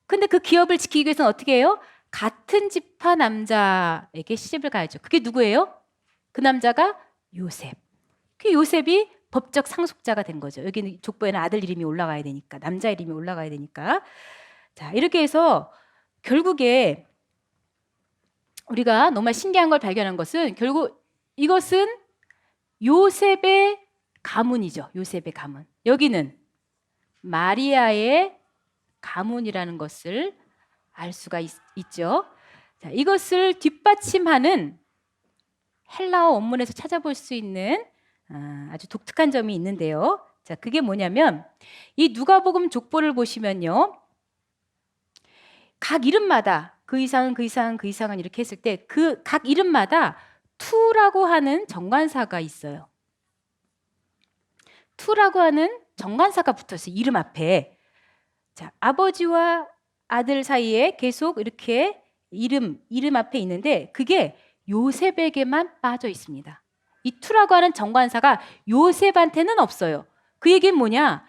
근데 그 기업을 지키기 위해서는 어떻게 해요? 같은 지파 남자에게 시집을 가야죠. 그게 누구예요? 그 남자가 요셉. 그 요셉이 법적 상속자가 된 거죠. 여기는 족보에는 아들 이름이 올라가야 되니까, 남자 이름이 올라가야 되니까. 자, 이렇게 해서 결국에 우리가 정말 신기한 걸 발견한 것은 결국 이것은 요셉의 가문이죠. 요셉의 가문. 여기는 마리아의 가문이라는 것을 알 수가 있죠. 자, 이것을 뒷받침하는 헬라어 원문에서 찾아볼 수 있는 아주 독특한 점이 있는데요. 자, 그게 뭐냐면 이 누가복음 족보를 보시면요. 각 이름마다 그 이상은 그 이상은 그 이상은 이렇게 했을 때 그 각 이름마다 투라고 하는 정관사가 있어요. 투라고 하는 정관사가 붙었어요. 이름 앞에. 자, 아버지와 아들 사이에 계속 이렇게 이름 앞에 있는데 그게 요셉에게만 빠져 있습니다. 이 투라고 하는 정관사가 요셉한테는 없어요. 그 얘기는 뭐냐?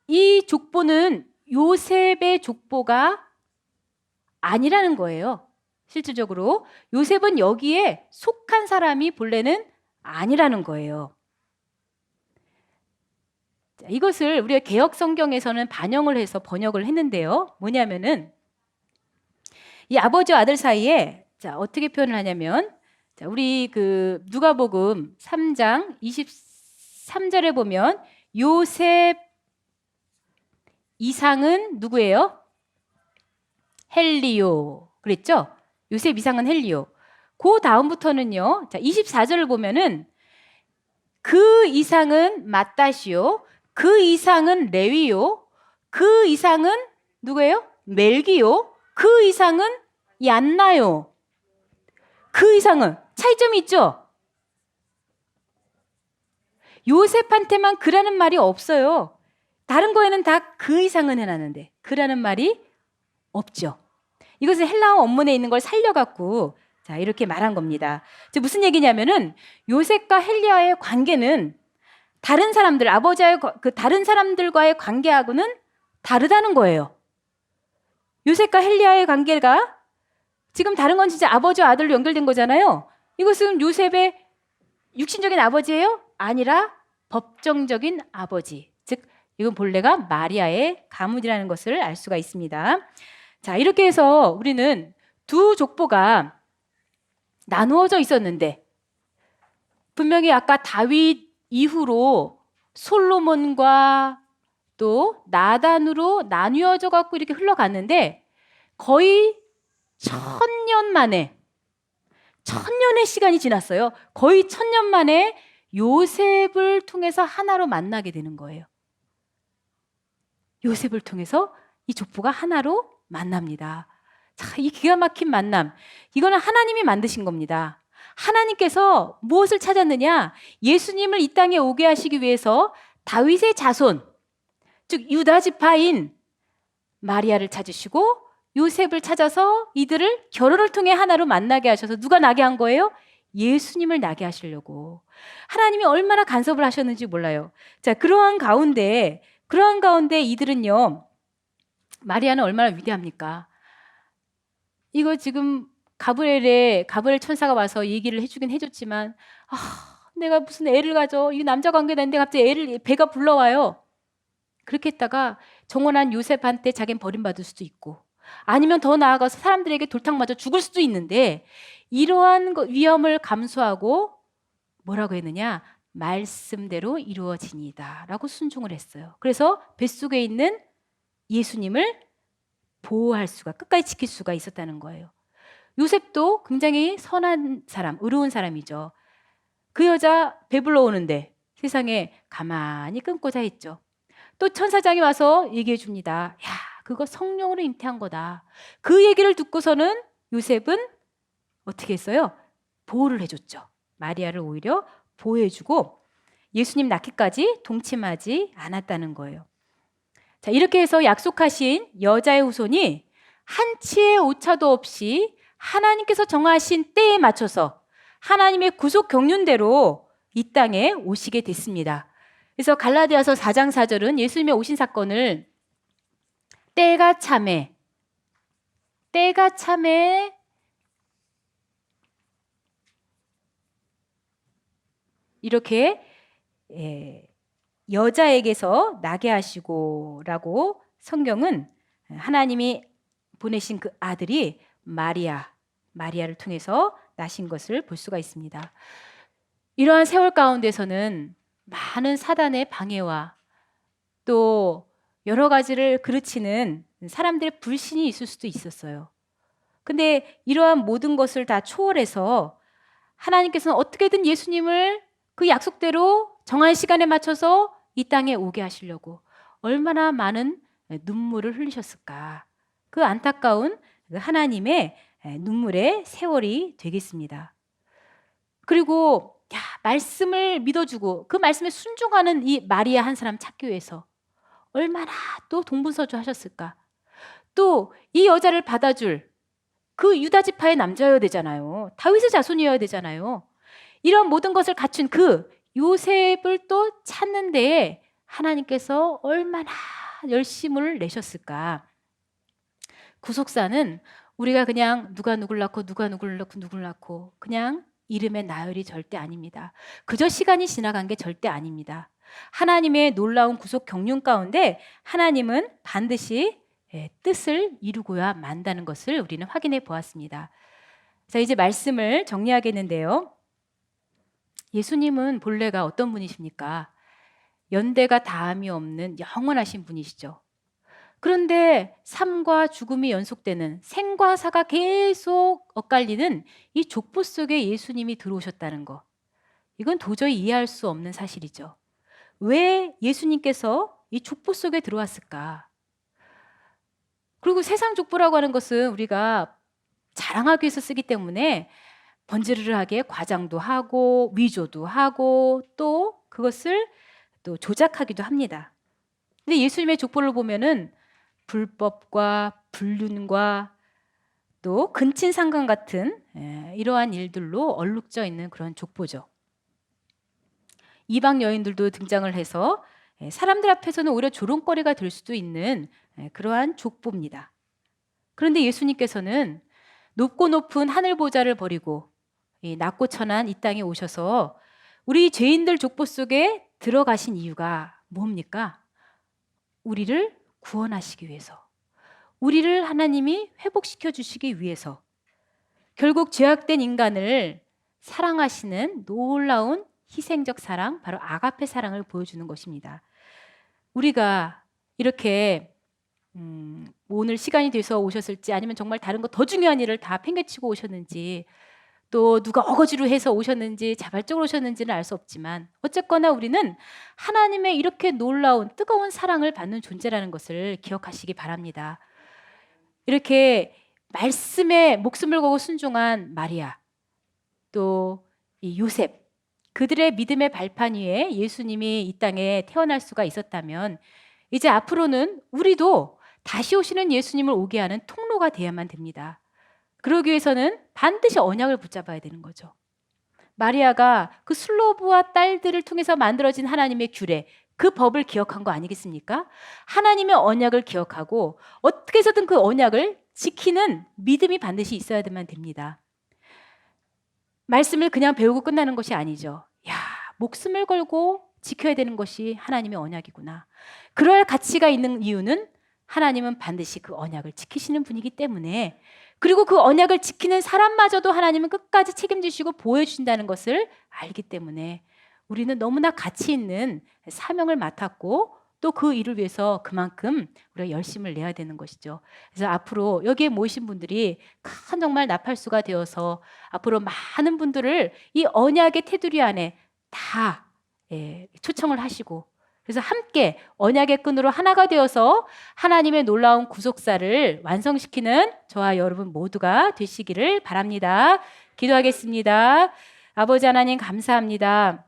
이 족보는 요셉의 족보가 아니라는 거예요. 실질적으로 요셉은 여기에 속한 사람이 본래는 아니라는 거예요. 자, 이것을 우리가 개역 성경에서는 반영을 해서 번역을 했는데요. 뭐냐면은 이 아버지와 아들 사이에 자, 어떻게 표현을 하냐면 자, 우리 그 누가복음 3장 23절에 보면 요셉 이상은 누구예요? 헬리오. 그랬죠? 요셉 이상은 헬리오. 그 다음부터는요. 자, 24절을 보면은 그 이상은 마따시오. 그 이상은 레위요. 그 이상은 누구예요? 멜기요. 그 이상은 얀나요. 그 이상은 차이점이 있죠? 요셉한테만 그라는 말이 없어요. 다른 거에는 다 그 이상은 해놨는데 그라는 말이 없죠. 이것은 헬라어 원문에 있는 걸 살려갖고 자, 이렇게 말한 겁니다. 무슨 얘기냐면은 요셉과 헬리아의 관계는 다른 사람들, 아버지의 그 다른 사람들과의 관계하고는 다르다는 거예요. 요셉과 헬리아의 관계가 지금 다른 건 진짜 아버지와 아들로 연결된 거잖아요. 이것은 요셉의 육신적인 아버지예요? 아니라 법정적인 아버지. 즉, 이건 본래가 마리아의 가문이라는 것을 알 수가 있습니다. 자, 이렇게 해서 우리는 두 족보가 나누어져 있었는데 분명히 아까 다윗 이후로 솔로몬과 또 나단으로 나뉘어져 갖고 이렇게 흘러갔는데 거의 1000년 만에 1000년의 시간이 지났어요. 거의 1000년 만에 요셉을 통해서 하나로 만나게 되는 거예요. 요셉을 통해서 이 족보가 하나로 만납니다. 자, 이 기가 막힌 만남. 이거는 하나님이 만드신 겁니다. 하나님께서 무엇을 찾았느냐? 예수님을 이 땅에 오게 하시기 위해서 다윗의 자손, 즉 유다 지파인 마리아를 찾으시고 요셉을 찾아서 이들을 결혼을 통해 하나로 만나게 하셔서 누가 나게 한 거예요? 예수님을 나게 하시려고. 하나님이 얼마나 간섭을 하셨는지 몰라요. 자, 그러한 가운데 이들은요, 마리아는 얼마나 위대합니까? 이거 지금 가브리엘 천사가 와서 얘기를 해주긴 해줬지만, 내가 무슨 애를 가져. 이게 남자 관계인데 갑자기 배가 불러와요. 그렇게 했다가 정원한 요셉한테 자기는 버림받을 수도 있고, 아니면 더 나아가서 사람들에게 돌탕 맞아 죽을 수도 있는데, 이러한 위험을 감수하고 뭐라고 했느냐? 말씀대로 이루어지니다 라고 순종을 했어요. 그래서 뱃속에 있는 예수님을 보호할 수가, 끝까지 지킬 수가 있었다는 거예요. 요셉도 굉장히 선한 사람, 의로운 사람이죠. 그 여자 배불러 오는데 세상에 가만히 끊고자 했죠. 또 천사장이 와서 얘기해 줍니다. 야, 그거 성령으로 잉태한 거다. 그 얘기를 듣고서는 요셉은 어떻게 했어요? 보호를 해줬죠. 마리아를 오히려 보호해주고 예수님 낳기까지 동침하지 않았다는 거예요. 자, 이렇게 해서 약속하신 여자의 후손이 한치의 오차도 없이 하나님께서 정하신 때에 맞춰서 하나님의 구속 경륜대로 이 땅에 오시게 됐습니다. 그래서 갈라디아서 4장 4절은 예수님의 오신 사건을 때가 참에 이렇게 여자에게서 나게 하시고라고 성경은 하나님이 보내신 그 아들이 마리아를 통해서 나신 것을 볼 수가 있습니다. 이러한 세월 가운데서는 많은 사단의 방해와 또 여러 가지를 그르치는 사람들의 불신이 있을 수도 있었어요. 근데 이러한 모든 것을 다 초월해서 하나님께서는 어떻게든 예수님을 그 약속대로 정한 시간에 맞춰서 이 땅에 오게 하시려고 얼마나 많은 눈물을 흘리셨을까. 그 안타까운 하나님의 눈물의 세월이 되겠습니다. 그리고 말씀을 믿어주고 그 말씀에 순종하는 이 마리아 한 사람 찾기 위해서 얼마나 또 동분서주 하셨을까. 또 이 여자를 받아줄 그 유다 지파의 남자여야 되잖아요. 다윗의 자손이어야 되잖아요. 이런 모든 것을 갖춘 그 요셉을 또 찾는 데에 하나님께서 얼마나 열심을 내셨을까. 구속사는 우리가 그냥 누가 누굴 낳고 누굴 낳고 그냥 이름의 나열이 절대 아닙니다. 그저 시간이 지나간 게 절대 아닙니다. 하나님의 놀라운 구속 경륜 가운데 하나님은 반드시 뜻을 이루고야 만다는 것을 우리는 확인해 보았습니다. 자, 이제 말씀을 정리하겠는데요. 예수님은 본래가 어떤 분이십니까? 연대가 다함이 없는 영원하신 분이시죠. 그런데 삶과 죽음이 연속되는 생과 사가 계속 엇갈리는 이 족보 속에 예수님이 들어오셨다는 것. 이건 도저히 이해할 수 없는 사실이죠. 왜 예수님께서 이 족보 속에 들어왔을까? 그리고 세상 족보라고 하는 것은 우리가 자랑하기 위해서 쓰기 때문에 번지르르하게 과장도 하고 위조도 하고 또 그것을 또 조작하기도 합니다. 근데 예수님의 족보를 보면은 불법과 불륜과 또 근친상간 같은 이러한 일들로 얼룩져 있는 그런 족보죠. 이방 여인들도 등장을 해서 사람들 앞에서는 오히려 조롱거리가 될 수도 있는 그러한 족보입니다. 그런데 예수님께서는 높고 높은 하늘 보좌를 버리고 낮고 천한 이 땅에 오셔서 우리 죄인들 족보 속에 들어가신 이유가 뭡니까? 우리를 구원하시기 위해서, 우리를 하나님이 회복시켜 주시기 위해서, 결국 죄악된 인간을 사랑하시는 놀라운 희생적 사랑, 바로 아가페 사랑을 보여주는 것입니다. 우리가 이렇게 오늘 시간이 돼서 오셨을지 아니면 정말 다른 거 더 중요한 일을 다 팽개치고 오셨는지 또 누가 어거지로 해서 오셨는지 자발적으로 오셨는지는 알 수 없지만 어쨌거나 우리는 하나님의 이렇게 놀라운 뜨거운 사랑을 받는 존재라는 것을 기억하시기 바랍니다. 이렇게 말씀에 목숨을 걸고 순종한 마리아 또 이 요셉, 그들의 믿음의 발판 위에 예수님이 이 땅에 태어날 수가 있었다면 이제 앞으로는 우리도 다시 오시는 예수님을 오게 하는 통로가 되어야만 됩니다. 그러기 위해서는 반드시 언약을 붙잡아야 되는 거죠. 마리아가 그 슬로브와 딸들을 통해서 만들어진 하나님의 규례, 그 법을 기억한 거 아니겠습니까? 하나님의 언약을 기억하고 어떻게 해서든 그 언약을 지키는 믿음이 반드시 있어야만 됩니다. 말씀을 그냥 배우고 끝나는 것이 아니죠. 목숨을 걸고 지켜야 되는 것이 하나님의 언약이구나. 그럴 가치가 있는 이유는 하나님은 반드시 그 언약을 지키시는 분이기 때문에, 그리고 그 언약을 지키는 사람마저도 하나님은 끝까지 책임지시고 보호해주신다는 것을 알기 때문에 우리는 너무나 가치 있는 사명을 맡았고 또 그 일을 위해서 그만큼 우리가 열심을 내야 되는 것이죠. 그래서 앞으로 여기에 모이신 분들이 큰 정말 나팔수가 되어서 앞으로 많은 분들을 이 언약의 테두리 안에 다 초청을 하시고, 그래서 함께 언약의 끈으로 하나가 되어서 하나님의 놀라운 구속사를 완성시키는 저와 여러분 모두가 되시기를 바랍니다. 기도하겠습니다. 아버지 하나님 감사합니다.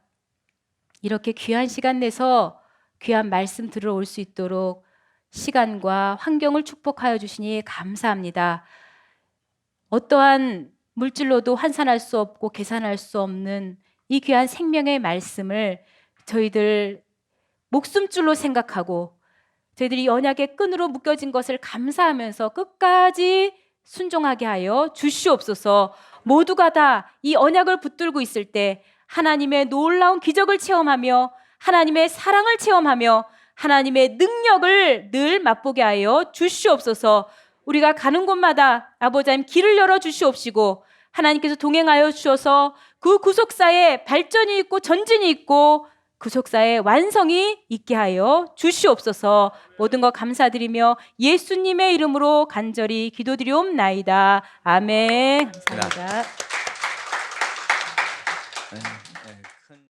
이렇게 귀한 시간 내서 귀한 말씀 들어올 수 있도록 시간과 환경을 축복하여 주시니 감사합니다. 어떠한 물질로도 환산할 수 없고 계산할 수 없는 이 귀한 생명의 말씀을 저희들 목숨줄로 생각하고 저희들이 언약의 끈으로 묶여진 것을 감사하면서 끝까지 순종하게 하여 주시옵소서. 모두가 다 이 언약을 붙들고 있을 때 하나님의 놀라운 기적을 체험하며 하나님의 사랑을 체험하며 하나님의 능력을 늘 맛보게 하여 주시옵소서. 우리가 가는 곳마다 아버지 하나님 길을 열어 주시옵시고 하나님께서 동행하여 주셔서 그 구속사에 발전이 있고 전진이 있고 구속사의 완성이 있게 하여 주시옵소서. 모든 것 감사드리며 예수님의 이름으로 간절히 기도드리옵나이다. 아멘. 감사합니다.